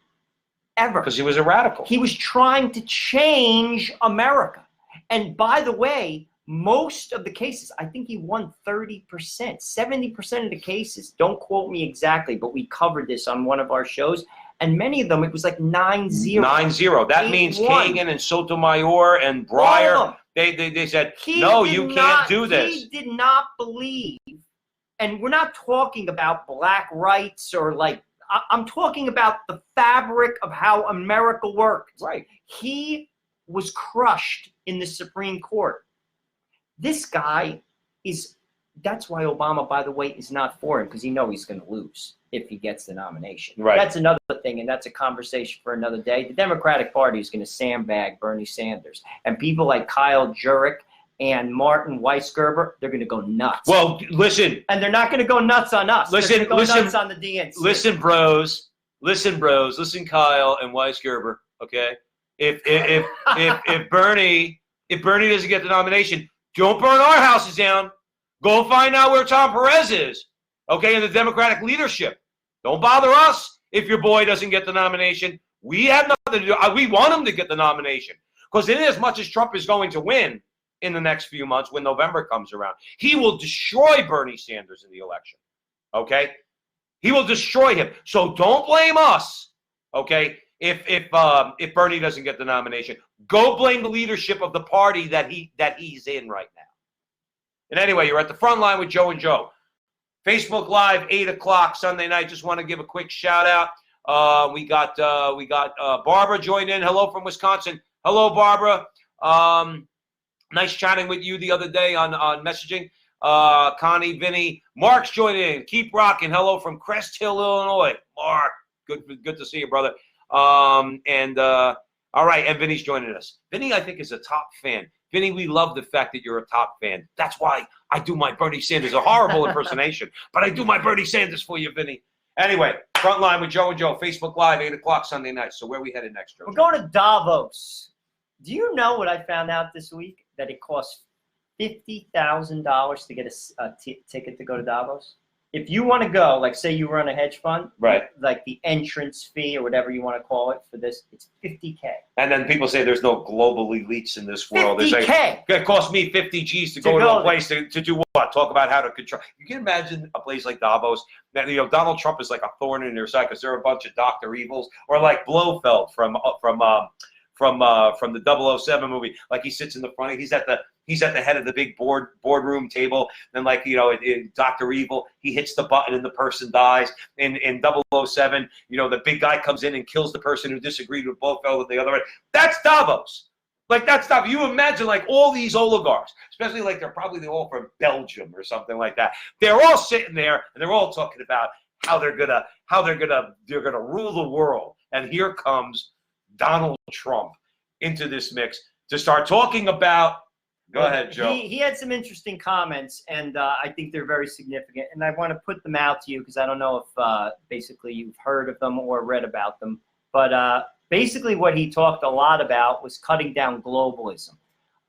Because he was a radical. He was trying to change America. And by the way, most of the cases, I think he won 30%, 70% of the cases. Don't quote me exactly, but we covered this on one of our shows. And many of them, it was like 9-0. 9-0. That means Kagan and Sotomayor and Breyer. They said, no, you can't do this. He did not believe, and we're not talking about black rights or like, I'm talking about the fabric of how America works. Right. He was crushed in the Supreme Court. This guy that's why Obama, by the way, is not for him, because he knows he's going to lose if he gets the nomination. Right. That's another thing, and that's a conversation for another day. The Democratic Party is going to sandbag Bernie Sanders. And people like Kyle Jurek and Martin Weisgerber, they're going to go nuts. Well, listen. And they're not going to go nuts on us. Listen, they're going to go nuts on the DNC. Listen, bros. Listen, Kyle and Weisgerber, okay? If Bernie doesn't get the nomination, don't burn our houses down. Go find out where Tom Perez is, okay, in the Democratic leadership. Don't bother us if your boy doesn't get the nomination. We have nothing to do. We want him to get the nomination. Because in as much as Trump is going to win in the next few months when November comes around, he will destroy Bernie Sanders in the election, okay? He will destroy him. So don't blame us, okay, if Bernie doesn't get the nomination. Go blame the leadership of the party that he's in right now. And anyway, you're at the front line with Joe and Joe. Facebook Live, 8 o'clock Sunday night. Just want to give a quick shout out. We got Barbara joined in. Hello from Wisconsin. Hello, Barbara. Nice chatting with you the other day on messaging. Connie, Vinny, Mark's joined in. Keep rocking. Hello from Crest Hill, Illinois. Mark, good to see you, brother. All right, and Vinny's joining us. Vinny, I think, is a top fan. Vinny, we love the fact that you're a top fan. That's why I do my Bernie Sanders, a horrible impersonation, but I do my Bernie Sanders for you, Vinny. Anyway, Frontline with Joe and Joe, Facebook Live, 8 o'clock Sunday night. So where are we headed next, Joe? We're going to Davos. Do you know what I found out this week? That it costs $50,000 to get a ticket to go to Davos. If you want to go, like say you run a hedge fund, right? Like the entrance fee or whatever you want to call it for this, it's $50K. And then people say there's no global elites in this world. $50K. It cost me 50 G's to go to a place to do what? Talk about how to control. You can imagine a place like Davos. That, you know, Donald Trump is like a thorn in their side because they're a bunch of Dr. Evils, or like Blofeld from the 007 movie. Like he sits in the front. He's at the head of the big boardroom table. Then, like, you know, in Dr. Evil, he hits the button and the person dies. In 007, you know, the big guy comes in and kills the person who disagreed with Blofeld at the other end. That's Davos. Like, that's Davos. You imagine, like, all these oligarchs, especially like they're all from Belgium or something like that. They're all sitting there and they're all talking about how they're gonna rule the world. And here comes Donald Trump into this mix to start talking about Go ahead, Joe. He had some interesting comments, and I think they're very significant. And I want to put them out to you because I don't know if basically you've heard of them or read about them. But basically what he talked a lot about was cutting down globalism.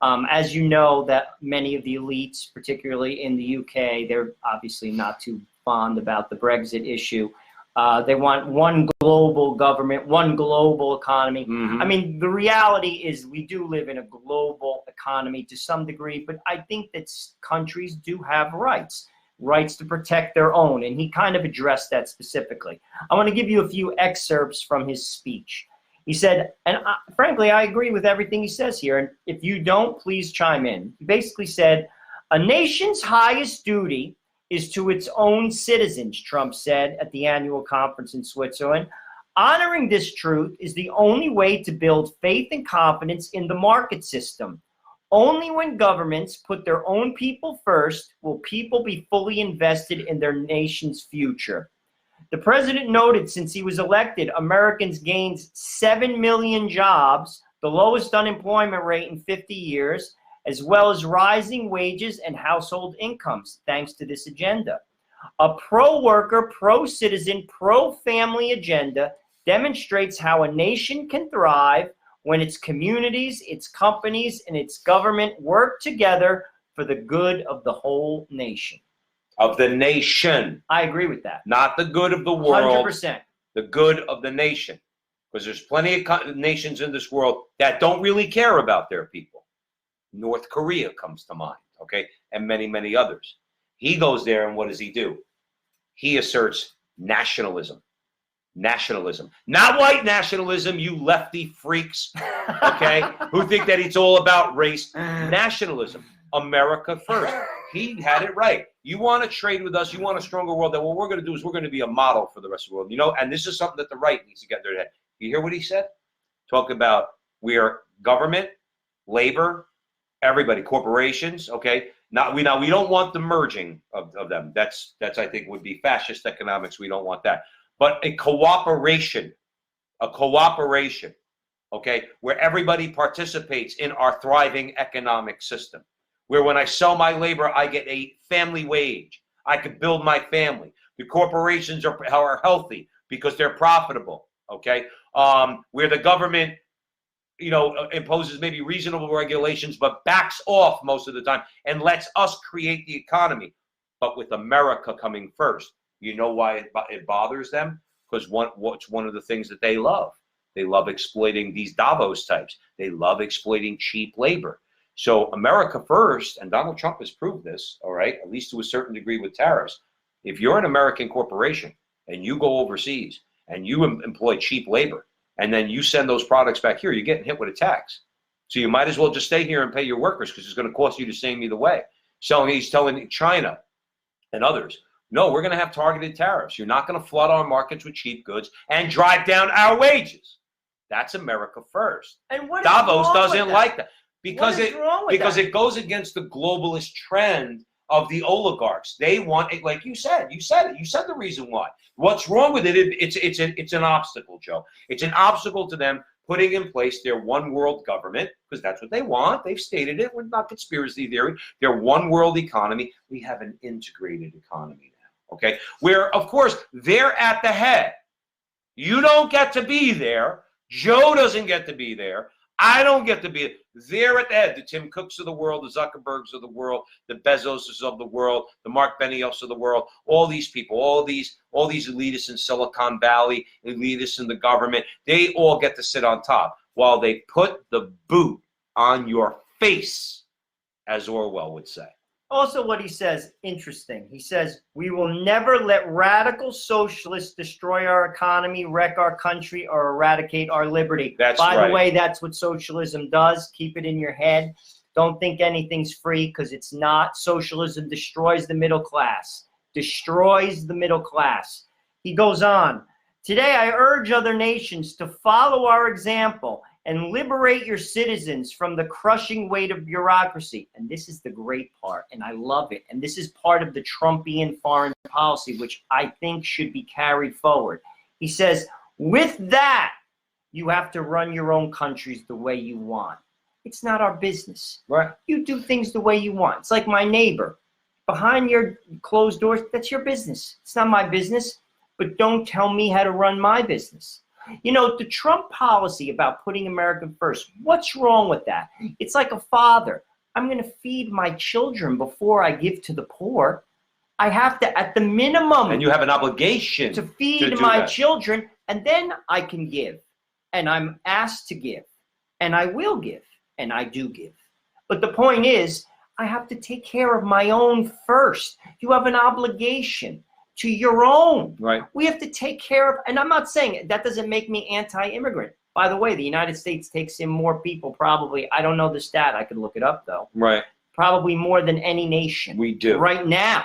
As you know, that many of the elites, particularly in the UK, they're obviously not too fond about the Brexit issue. They want one global government, one global economy. Mm-hmm. I mean, the reality is we do live in a global economy to some degree, but I think that countries do have rights to protect their own. And he kind of addressed that specifically. I want to give you a few excerpts from his speech. He said, and frankly, I agree with everything he says here. And if you don't, please chime in. He basically said, a nation's highest duty is to its own citizens, Trump said at the annual conference in Switzerland. Honoring this truth is the only way to build faith and confidence in the market system. Only when governments put their own people first will people be fully invested in their nation's future. The president noted since he was elected, Americans gained 7 million jobs, the lowest unemployment rate in 50 years, as well as rising wages and household incomes, thanks to this agenda. A pro-worker, pro-citizen, pro-family agenda demonstrates how a nation can thrive when its communities, its companies, and its government work together for the good of the whole nation. Of the nation. I agree with that. Not the good of the world. 100%. The good of the nation. Because there's plenty of nations in this world that don't really care about their people. North Korea comes to mind, okay? And many, many others. He goes there and what does he do? He asserts nationalism. Nationalism. Not white nationalism, you lefty freaks, okay? Who think that it's all about race. Nationalism. America first. He had it right. You want to trade with us, you want a stronger world, then what we're going to do is we're going to be a model for the rest of the world. You know, and this is something that the right needs to get in their head. You hear what he said? Talk about we are government, labor, everybody, corporations, okay? We don't want the merging of them. That's I think would be fascist economics. We don't want that. But a cooperation, okay, where everybody participates in our thriving economic system. Where when I sell my labor, I get a family wage. I could build my family. The corporations are healthy because they're profitable, okay? Where the government, you know, imposes maybe reasonable regulations, but backs off most of the time and lets us create the economy. But with America coming first, you know why it bothers them? Because what's one of the things that they love? They love exploiting these Davos types. They love exploiting cheap labor. So America first, and Donald Trump has proved this, all right, at least to a certain degree with tariffs. If you're an American corporation and you go overseas and you employ cheap labor, and then you send those products back here, you're getting hit with a tax. So you might as well just stay here and pay your workers because it's going to cost you the same either way. So he's telling China and others, no, we're going to have targeted tariffs. You're not going to flood our markets with cheap goods and drive down our wages. That's America first. And what Davos doesn't like that. Because it goes against the globalist trend of the oligarchs. They want it, like you said the reason why. What's wrong with it? It's an obstacle, Joe. It's an obstacle to them putting in place their one world government, because that's what they want. They've stated it. We're not conspiracy theory. Their one world economy. We have an integrated economy now, okay? Where, of course, they're at the head. You don't get to be there. Joe doesn't get to be there. I don't get to be there at the head. The Tim Cooks of the world, the Zuckerbergs of the world, the Bezoses of the world, the Mark Benioffs of the world, all these people, all these elitists in Silicon Valley, elitists in the government, they all get to sit on top while they put the boot on your face, as Orwell would say. Also, what he says, interesting. He says, we will never let radical socialists destroy our economy, wreck our country, or eradicate our liberty. By the way, that's what socialism does. Keep it in your head. Don't think anything's free, because it's not. Socialism destroys the middle class. Destroys the middle class. He goes on. Today, I urge other nations to follow our example and liberate your citizens from the crushing weight of bureaucracy. And this is the great part, and I love it. And this is part of the Trumpian foreign policy, which I think should be carried forward. He says, with that, you have to run your own countries the way you want. It's not our business. Right. You do things the way you want. It's like my neighbor. Behind your closed doors, that's your business. It's not my business, but don't tell me how to run my business. You know, the Trump policy about putting America first, what's wrong with that? It's like a father. I'm going to feed my children before I give to the poor. I have to, at the minimum, and you have an obligation to feed do my that. children, and then I can give. And I'm asked to give, and I will give, and I do give. But the point is, I have to take care of my own first. You have an obligation to your own. Right. We have to take care of, and I'm not saying that doesn't make me anti-immigrant. By the way, the United States takes in more people probably. I don't know the stat. I could look it up though. Right. Probably more than any nation. We do. Right now.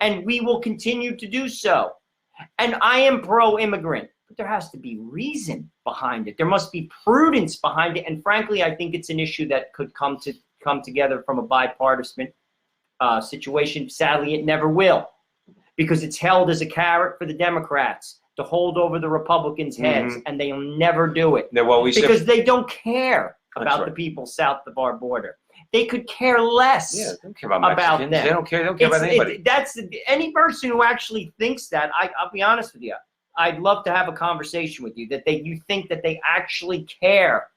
And we will continue to do so. And I am pro-immigrant, but there has to be reason behind it. There must be prudence behind it. And frankly, I think it's an issue that could come together from a bipartisan situation. Sadly, it never will, because it's held as a carrot for the Democrats to hold over the Republicans' heads, and they'll never do it. Because they don't care about the people south of our border. They could care less they don't care about Mexicans. them. They don't care about anybody. Any person who actually thinks that, I'll be honest with you, I'd love to have a conversation with you, that you think that they actually care.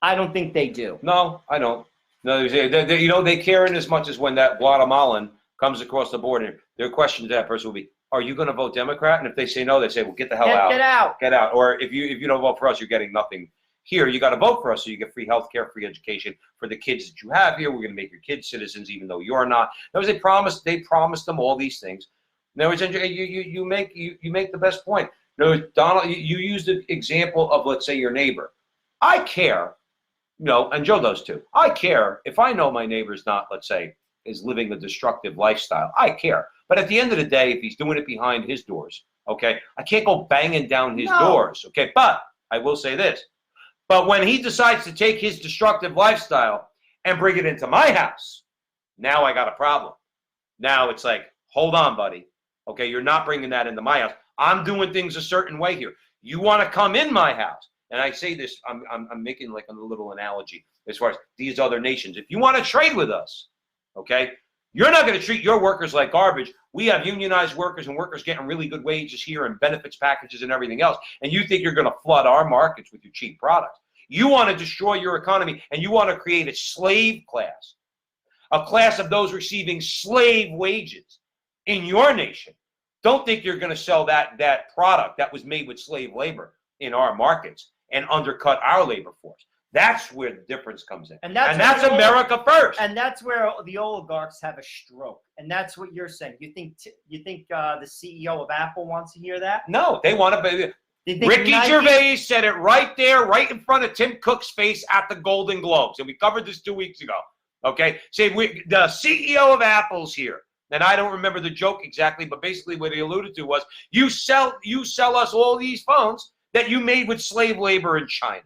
I don't think they do. No, I don't. No, they care in as much as when that Guatemalan comes across the border. Their question to that person will be, are you going to vote Democrat? And if they say no, they say, well, get the hell out. Get out. Get out. Or if you don't vote for us, you're getting nothing here. You got to vote for us so you get free health care, free education for the kids that you have here. We're going to make your kids citizens even though you're not. That was they promised them all these things. Now, you make the best point. No, Donald, you used the example of, let's say, your neighbor. I care, and Joe does too. I care if I know my neighbor's not, let's say, is living a destructive lifestyle. I care. But at the end of the day, if he's doing it behind his doors, okay, I can't go banging down his doors, okay? But I will say this. But when he decides to take his destructive lifestyle and bring it into my house, now I got a problem. Now it's like, hold on, buddy. Okay, you're not bringing that into my house. I'm doing things a certain way here. You want to come in my house. And I say this, I'm making like a little analogy as far as these other nations. If you want to trade with us, okay, you're not going to treat your workers like garbage. We have unionized workers and workers getting really good wages here and benefits packages and everything else. And you think you're going to flood our markets with your cheap products. You want to destroy your economy, and you want to create a slave class, a class of those receiving slave wages in your nation. Don't think you're going to sell that product that was made with slave labor in our markets and undercut our labor force. That's where the difference comes in. And that's America first. And that's where the oligarchs have a stroke. And that's what you're saying. You think the CEO of Apple wants to hear that? No, they want to. Ricky Gervais said it right there, right in front of Tim Cook's face at the Golden Globes. And we covered this 2 weeks ago. Okay? Say the CEO of Apple's here. And I don't remember the joke exactly, but basically what he alluded to was, you sell us all these phones that you made with slave labor in China.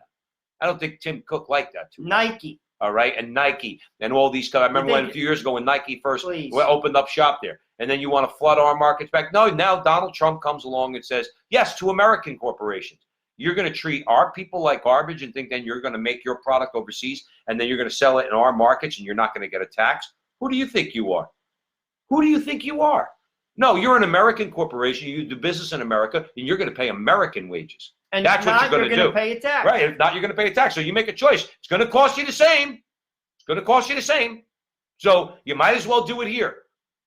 I don't think Tim Cook liked that too much. Nike. All right, and Nike and all these. I remember a few years ago when Nike first opened up shop there, and then you want to flood our markets back. No, now Donald Trump comes along and says, yes, to American corporations. You're going to treat our people like garbage and think then you're going to make your product overseas and then you're going to sell it in our markets and you're not going to get a tax? Who do you think you are? Who do you think you are? No, you're an American corporation. You do business in America, and you're going to pay American wages. And that's what you're going to do. Pay a tax. Right. If not, you're going to pay a tax. So you make a choice. It's going to cost you the same. It's going to cost you the same. So you might as well do it here.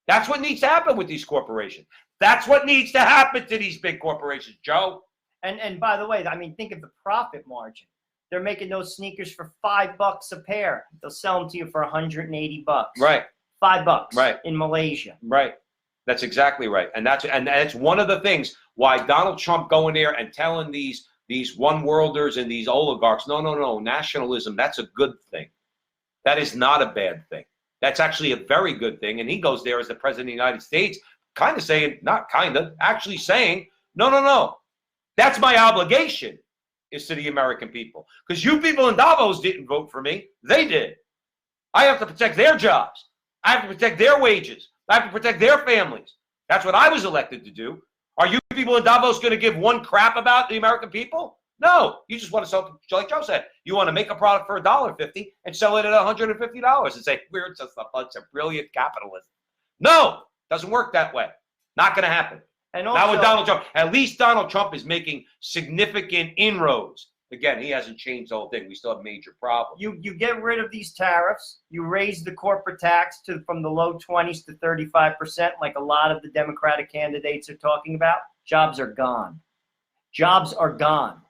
That's what needs to happen with these corporations. That's what needs to happen to these big corporations, Joe. And by the way, I mean, think of the profit margin. They're making those sneakers for $5 a pair. They'll sell them to you for $180. Right. $5. Right. In Malaysia. Right. That's exactly right. And that's one of the things why Donald Trump going there and telling these one-worlders and these oligarchs, no, nationalism, that's a good thing. That is not a bad thing. That's actually a very good thing. And he goes there as the president of the United States, kind of saying, not kind of, actually saying, no. That's my obligation is to the American people. Because you people in Davos didn't vote for me. They did. I have to protect their jobs. I have to protect their wages. I have to protect their families. That's what I was elected to do. Are you people in Davos going to give one crap about the American people? No, you just want to sell, like Joe said, you want to make a product for $1.50 and sell it at $150 and say, we're just a bunch of brilliant capitalists. No, doesn't work that way. Not going to happen. And also, not with Donald Trump. At least Donald Trump is making significant inroads. Again, he hasn't changed the whole thing. We still have major problems. You get rid of these tariffs. You raise the corporate tax from the low 20s to 35%, like a lot of the Democratic candidates are talking about. Jobs are gone. Jobs are gone.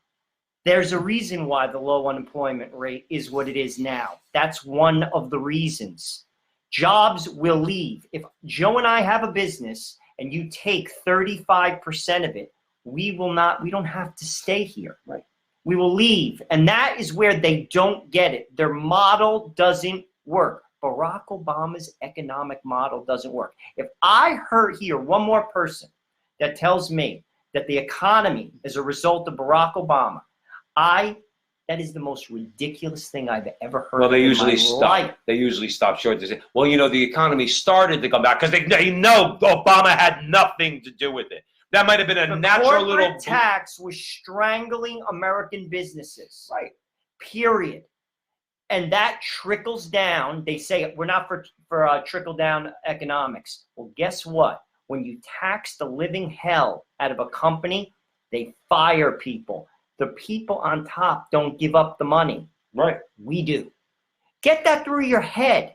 There's a reason why the low unemployment rate is what it is now. That's one of the reasons. Jobs will leave. If Joe and I have a business and you take 35% of it, we don't have to stay here. Right. We will leave. And that is where they don't get it. Their model doesn't work. Barack Obama's economic model doesn't work. If I hear one more person that tells me that the economy is a result of Barack Obama, that is the most ridiculous thing I've ever heard. Well, they in usually my stop. life. They usually stop short. They say, well, the economy started to come back because they know Obama had nothing to do with it. That might have been a natural little. Corporate tax was strangling American businesses. Right. Period. And that trickles down. They say we're not for trickle down economics. Well, guess what? When you tax the living hell out of a company, they fire people. The people on top don't give up the money. Right. We do. Get that through your head.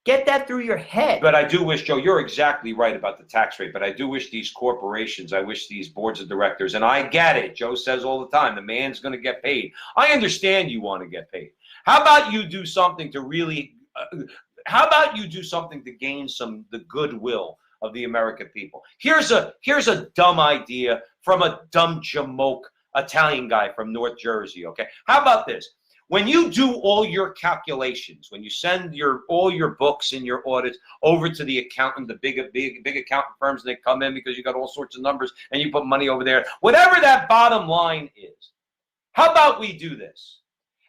Get that through your head. But I do wish, Joe, you're exactly right about the tax rate, but I do wish these corporations, I wish these boards of directors, and I get it. Joe says all the time, the man's going to get paid. I understand you want to get paid. How about you do something to really, how about you do something to gain the goodwill of the American people? Here's a dumb idea from a dumb jamoke Italian guy from North Jersey, okay? How about this? When you do all your calculations, when you send all your books and your audits over to the accountant, the big accountant firms, and they come in because you got all sorts of numbers and you put money over there, whatever that bottom line is, how about we do this?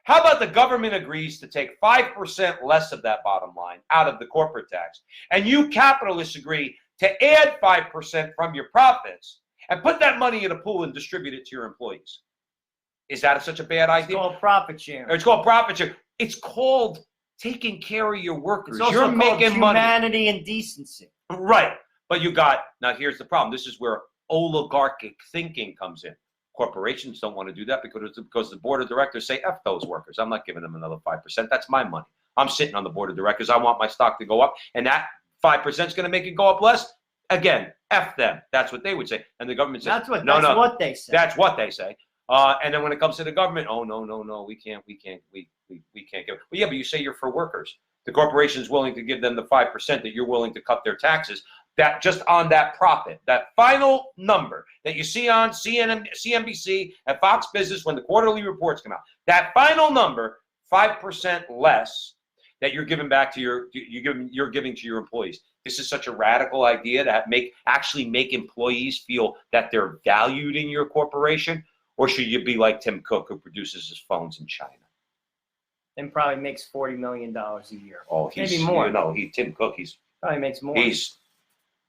How about the government agrees to take 5% less of that bottom line out of the corporate tax, and you capitalists agree to add 5% from your profits and put that money in a pool and distribute it to your employees? Is that such a bad idea? It's called profit sharing. It's called profit sharing. It's called taking care of your workers. It's also You're called making humanity money. and decency. Right. But now here's the problem. This is where oligarchic thinking comes in. Corporations don't want to do that because the board of directors say, F those workers. I'm not giving them another 5%. That's my money. I'm sitting on the board of directors. I want my stock to go up. And that 5% is going to make it go up less. Again, F them. That's what they would say. And the government says, That's what they say. That's what they say. And then when it comes to the government, oh, no, we can't give it. Well, yeah, but you say you're for workers. The corporation is willing to give them the 5% that you're willing to cut their taxes. That just on that profit, that final number that you see on CNBC and Fox Business when the quarterly reports come out, that final number, 5% less that you're giving back to you're giving to your employees. This is such a radical idea to actually make employees feel that they're valued in your corporation. Or should you be like Tim Cook, who produces his phones in China? And probably makes $40 million a year. Oh, maybe more. Tim Cook, probably makes more.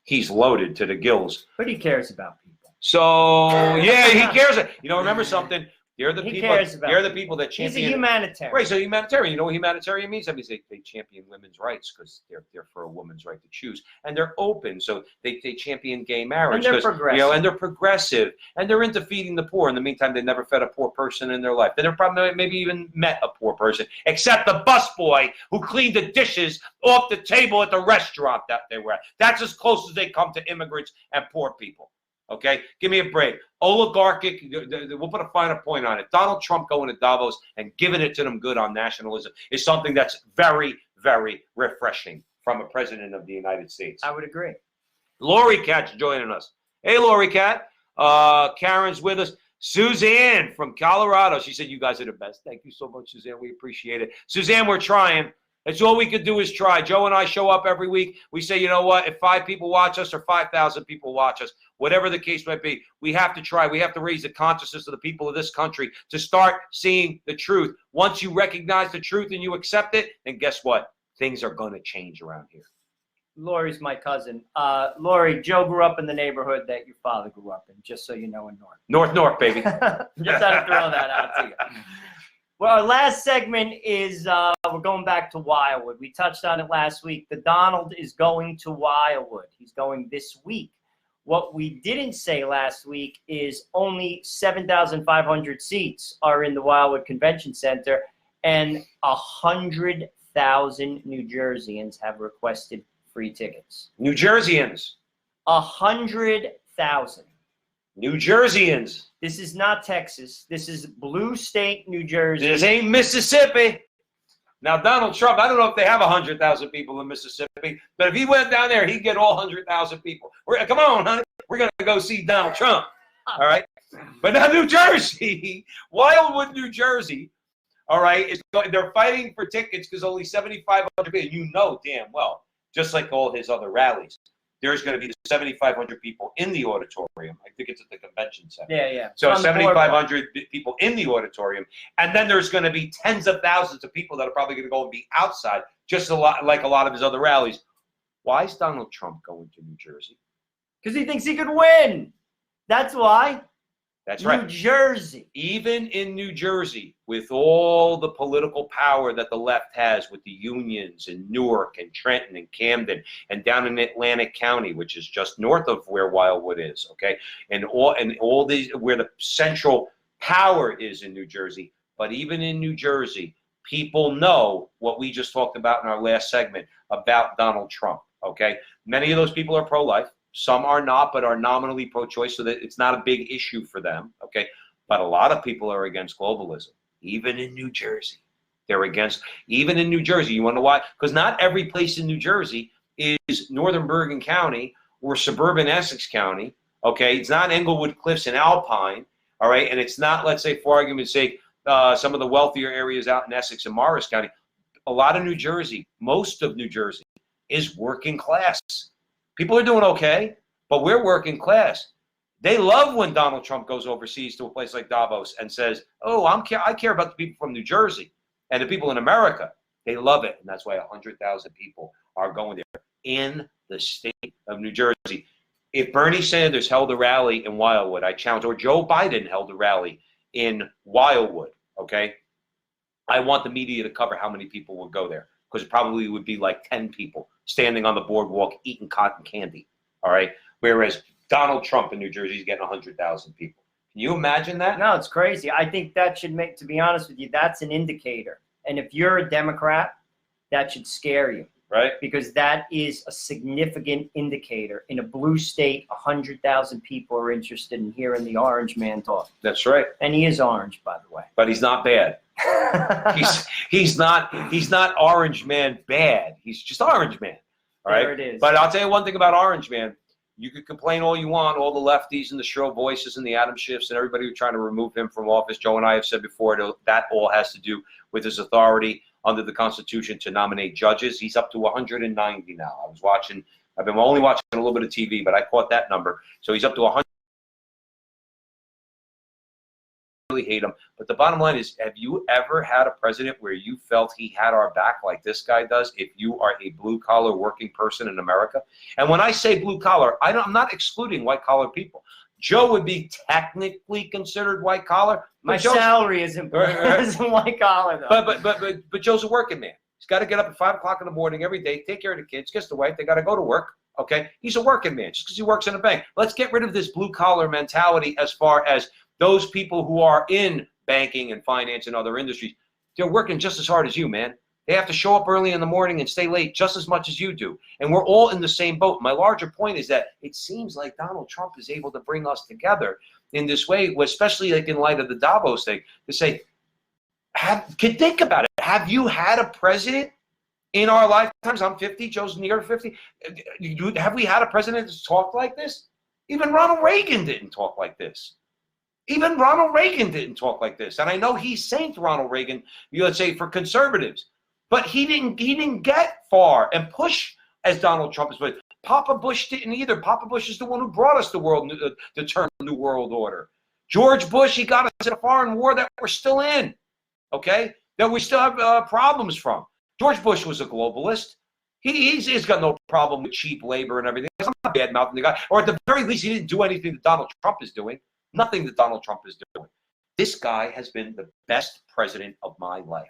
He's loaded to the gills. But he cares about people. So yeah, he cares. Remember something. They're the people that champion. He's a humanitarian. Right, so humanitarian. You know what humanitarian means? That means they champion women's rights because they're for a woman's right to choose. And they're open, so they champion gay marriage. And they're progressive. And they're progressive. And they're into feeding the poor. In the meantime, they never fed a poor person in their life. They never probably maybe even met a poor person, except the busboy who cleaned the dishes off the table at the restaurant that they were at. That's as close as they come to immigrants and poor people. Okay, give me a break. Oligarchic, we'll put a finer point on it. Donald Trump going to Davos and giving it to them good on nationalism is something that's very, very refreshing from a president of the United States. I would agree. Lori Cat's joining us. Hey, Lori Cat. Karen's with us. Suzanne from Colorado. She said, you guys are the best. Thank you so much, Suzanne. We appreciate it. Suzanne, we're trying. That's all we could do is try. Joe and I show up every week. We say, you know what? If 5 people watch us or 5,000 people watch us, whatever the case might be, we have to try. We have to raise the consciousness of the people of this country to start seeing the truth. Once you recognize the truth and you accept it, then guess what? Things are going to change around here. Lori's my cousin. Lori, Joe grew up in the neighborhood that your father grew up in, just so you know, in North. North, baby. Just had to throw that out to you. Well, our last segment is we're going back to Wildwood. We touched on it last week. The Donald is going to Wildwood. He's going this week. What we didn't say last week is only 7,500 seats are in the Wildwood Convention Center, and 100,000 New Jerseyans have requested free tickets. New Jerseyans. 100,000. New Jerseyans. This is not Texas. This is blue state New Jersey. This ain't Mississippi. Now, Donald Trump, I don't know if they have 100,000 people in Mississippi, but if he went down there, he'd get all 100,000 people. Come on, honey. We're going to go see Donald Trump. All right? But now New Jersey, Wildwood, New Jersey, all right, they're fighting for tickets because only 7,500 people. You know damn well, just like all his other rallies, there's going to be 7,500 people in the auditorium. I think it's at the convention center. Yeah. So 7,500 people in the auditorium. And then there's going to be tens of thousands of people that are probably going to go and be outside, just like a lot of his other rallies. Why is Donald Trump going to New Jersey? Because he thinks he could win. That's why. That's right. New Jersey. Even in New Jersey, with all the political power that the left has with the unions in Newark and Trenton and Camden and down in Atlantic County, which is just north of where Wildwood is, okay? And all these, where the central power is in New Jersey. But even in New Jersey, people know what we just talked about in our last segment about Donald Trump, okay? Many of those people are pro-life. Some are not, but are nominally pro-choice, so that it's not a big issue for them, okay? But a lot of people are against globalism, even in New Jersey. They're against, even in New Jersey. You want to know why? Because not every place in New Jersey is Northern Bergen County or suburban Essex County, okay? It's not Englewood Cliffs and Alpine, all right? And it's not, let's say, for argument's sake, some of the wealthier areas out in Essex and Morris County. A lot of New Jersey, most of New Jersey, is working class. People are doing okay, but we're working class. They love when Donald Trump goes overseas to a place like Davos and says, oh, I care about the people from New Jersey and the people in America. They love it, and that's why 100,000 people are going there in the state of New Jersey. If Bernie Sanders held a rally in Wildwood, I challenge, or Joe Biden held a rally in Wildwood, okay, I want the media to cover how many people would go there, because it probably would be like 10 people standing on the boardwalk eating cotton candy, all right? Whereas Donald Trump in New Jersey is getting 100,000 people. Can you imagine that? No, it's crazy. I think that should make, to be honest with you, that's an indicator. And if you're a Democrat, that should scare you. Right. Because that is a significant indicator. In a blue state, 100,000 people are interested in hearing the orange man talk. That's right. And he is orange, by the way. But he's not bad. he's not Orange Man bad. He's just Orange Man. All right. There it is. But I'll tell you one thing about Orange Man. You could complain all you want, all the lefties and the shrill voices and the Adam Schiffs and everybody who's trying to remove him from office. Joe and I have said before that all has to do with his authority under the Constitution to nominate judges. He's up to 190 now. I've been only watching a little bit of TV, but I caught that number. So he's up to 100. Really hate him. But the bottom line is, have you ever had a president where you felt he had our back like this guy does if you are a blue-collar working person in America? And when I say blue-collar, I'm not excluding white-collar people. Joe would be technically considered white-collar. My salary isn't white-collar, though. But Joe's a working man. He's got to get up at 5 o'clock in the morning every day, take care of the kids, kiss the wife. They got to go to work, okay? He's a working man just because he works in a bank. Let's get rid of this blue-collar mentality as far as those people who are in banking and finance and other industries. They're working just as hard as you, man. They have to show up early in the morning and stay late just as much as you do. And we're all in the same boat. My larger point is that it seems like Donald Trump is able to bring us together in this way, especially like in light of the Davos thing, to say, think about it. Have you had a president in our lifetimes? I'm 50, Joe's near 50. Have we had a president that's talked like this? Even Ronald Reagan didn't talk like this. Even Ronald Reagan didn't talk like this. And I know he saint Ronald Reagan, let's say, for conservatives. But he didn't get far and push as Donald Trump is. Papa Bush didn't either. Papa Bush is the one who brought us the term New World Order. George Bush, he got us in a foreign war that we're still in, okay? That we still have problems from. George Bush was a globalist. He's got no problem with cheap labor and everything. I'm not bad-mouthing the guy. Or at the very least, he didn't do anything that Donald Trump is doing. Nothing that Donald Trump is doing. This guy has been the best president of my life.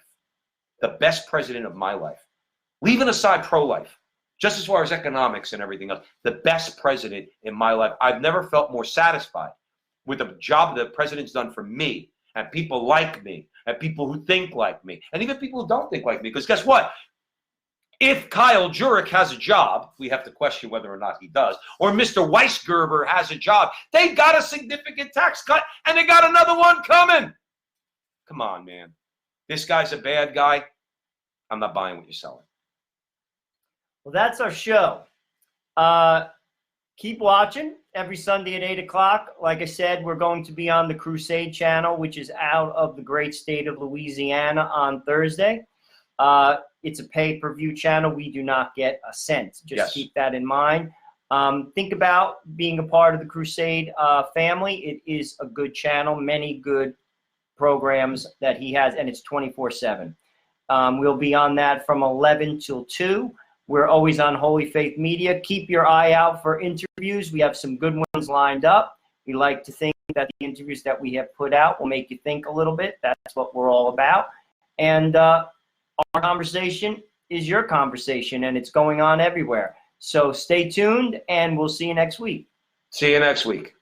The best president of my life. Leaving aside pro-life, just as far as economics and everything else, the best president in my life. I've never felt more satisfied with the job that the president's done for me and people like me and people who think like me and even people who don't think like me. Because guess what? If Kyle Jurek has a job, we have to question whether or not he does, or Mr. Weisgerber has a job, they got a significant tax cut, and they got another one coming. Come on, man. This guy's a bad guy. I'm not buying what you're selling. Well, that's our show. Keep watching every Sunday at 8 o'clock. Like I said, we're going to be on the Crusade channel, which is out of the great state of Louisiana on Thursday. It's a pay-per-view channel. We do not get a cent. Just keep that in mind. Think about being a part of the Crusade family. It is a good channel, many good programs that he has, and it's 24/7. We'll be on that from 11 till 2. We're always on Holy Faith Media. Keep your eye out for interviews. We have some good ones lined up. We like to think that the interviews that we have put out will make you think a little bit. That's what we're all about. And our conversation is your conversation, and it's going on everywhere. So stay tuned, and we'll see you next week. See you next week.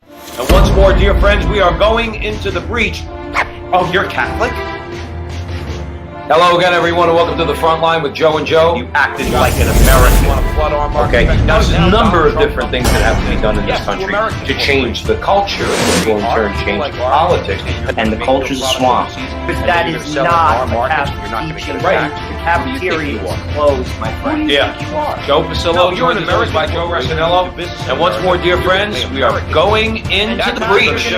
And once more, dear friends, we are going into the breach. Oh, you're Catholic? Hello again, everyone, and welcome to the Frontline with Joe and Joe. You acted like an American. Okay, now there's a number of different things that have to be done in this country to change the culture, which will in turn change politics. And the culture's a swamp. But that is not a Catholic teaching. Right. The cafeteria is closed, my friend. Yeah. Joe Pasillo, joined as always by Joe Rasinello. And once more, dear friends, we are going into the breach.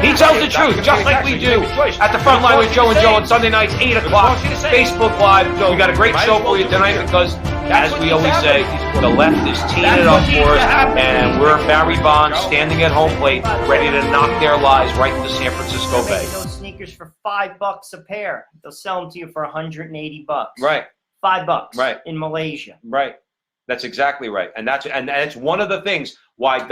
He tells the truth, just like we do at the Frontline with Joe and Joe on Sunday nights, 8 o'clock. Facebook Live. We got a great show for you tonight because, as we always say, the left is teeing it up for us, and we're Barry Bonds standing at home plate, ready to knock their lies right into San Francisco Bay. Those sneakers for $5 a pair. They'll sell them to you for $180. Right. $5. Right. In Malaysia. Right. That's exactly right, and that's one of the things why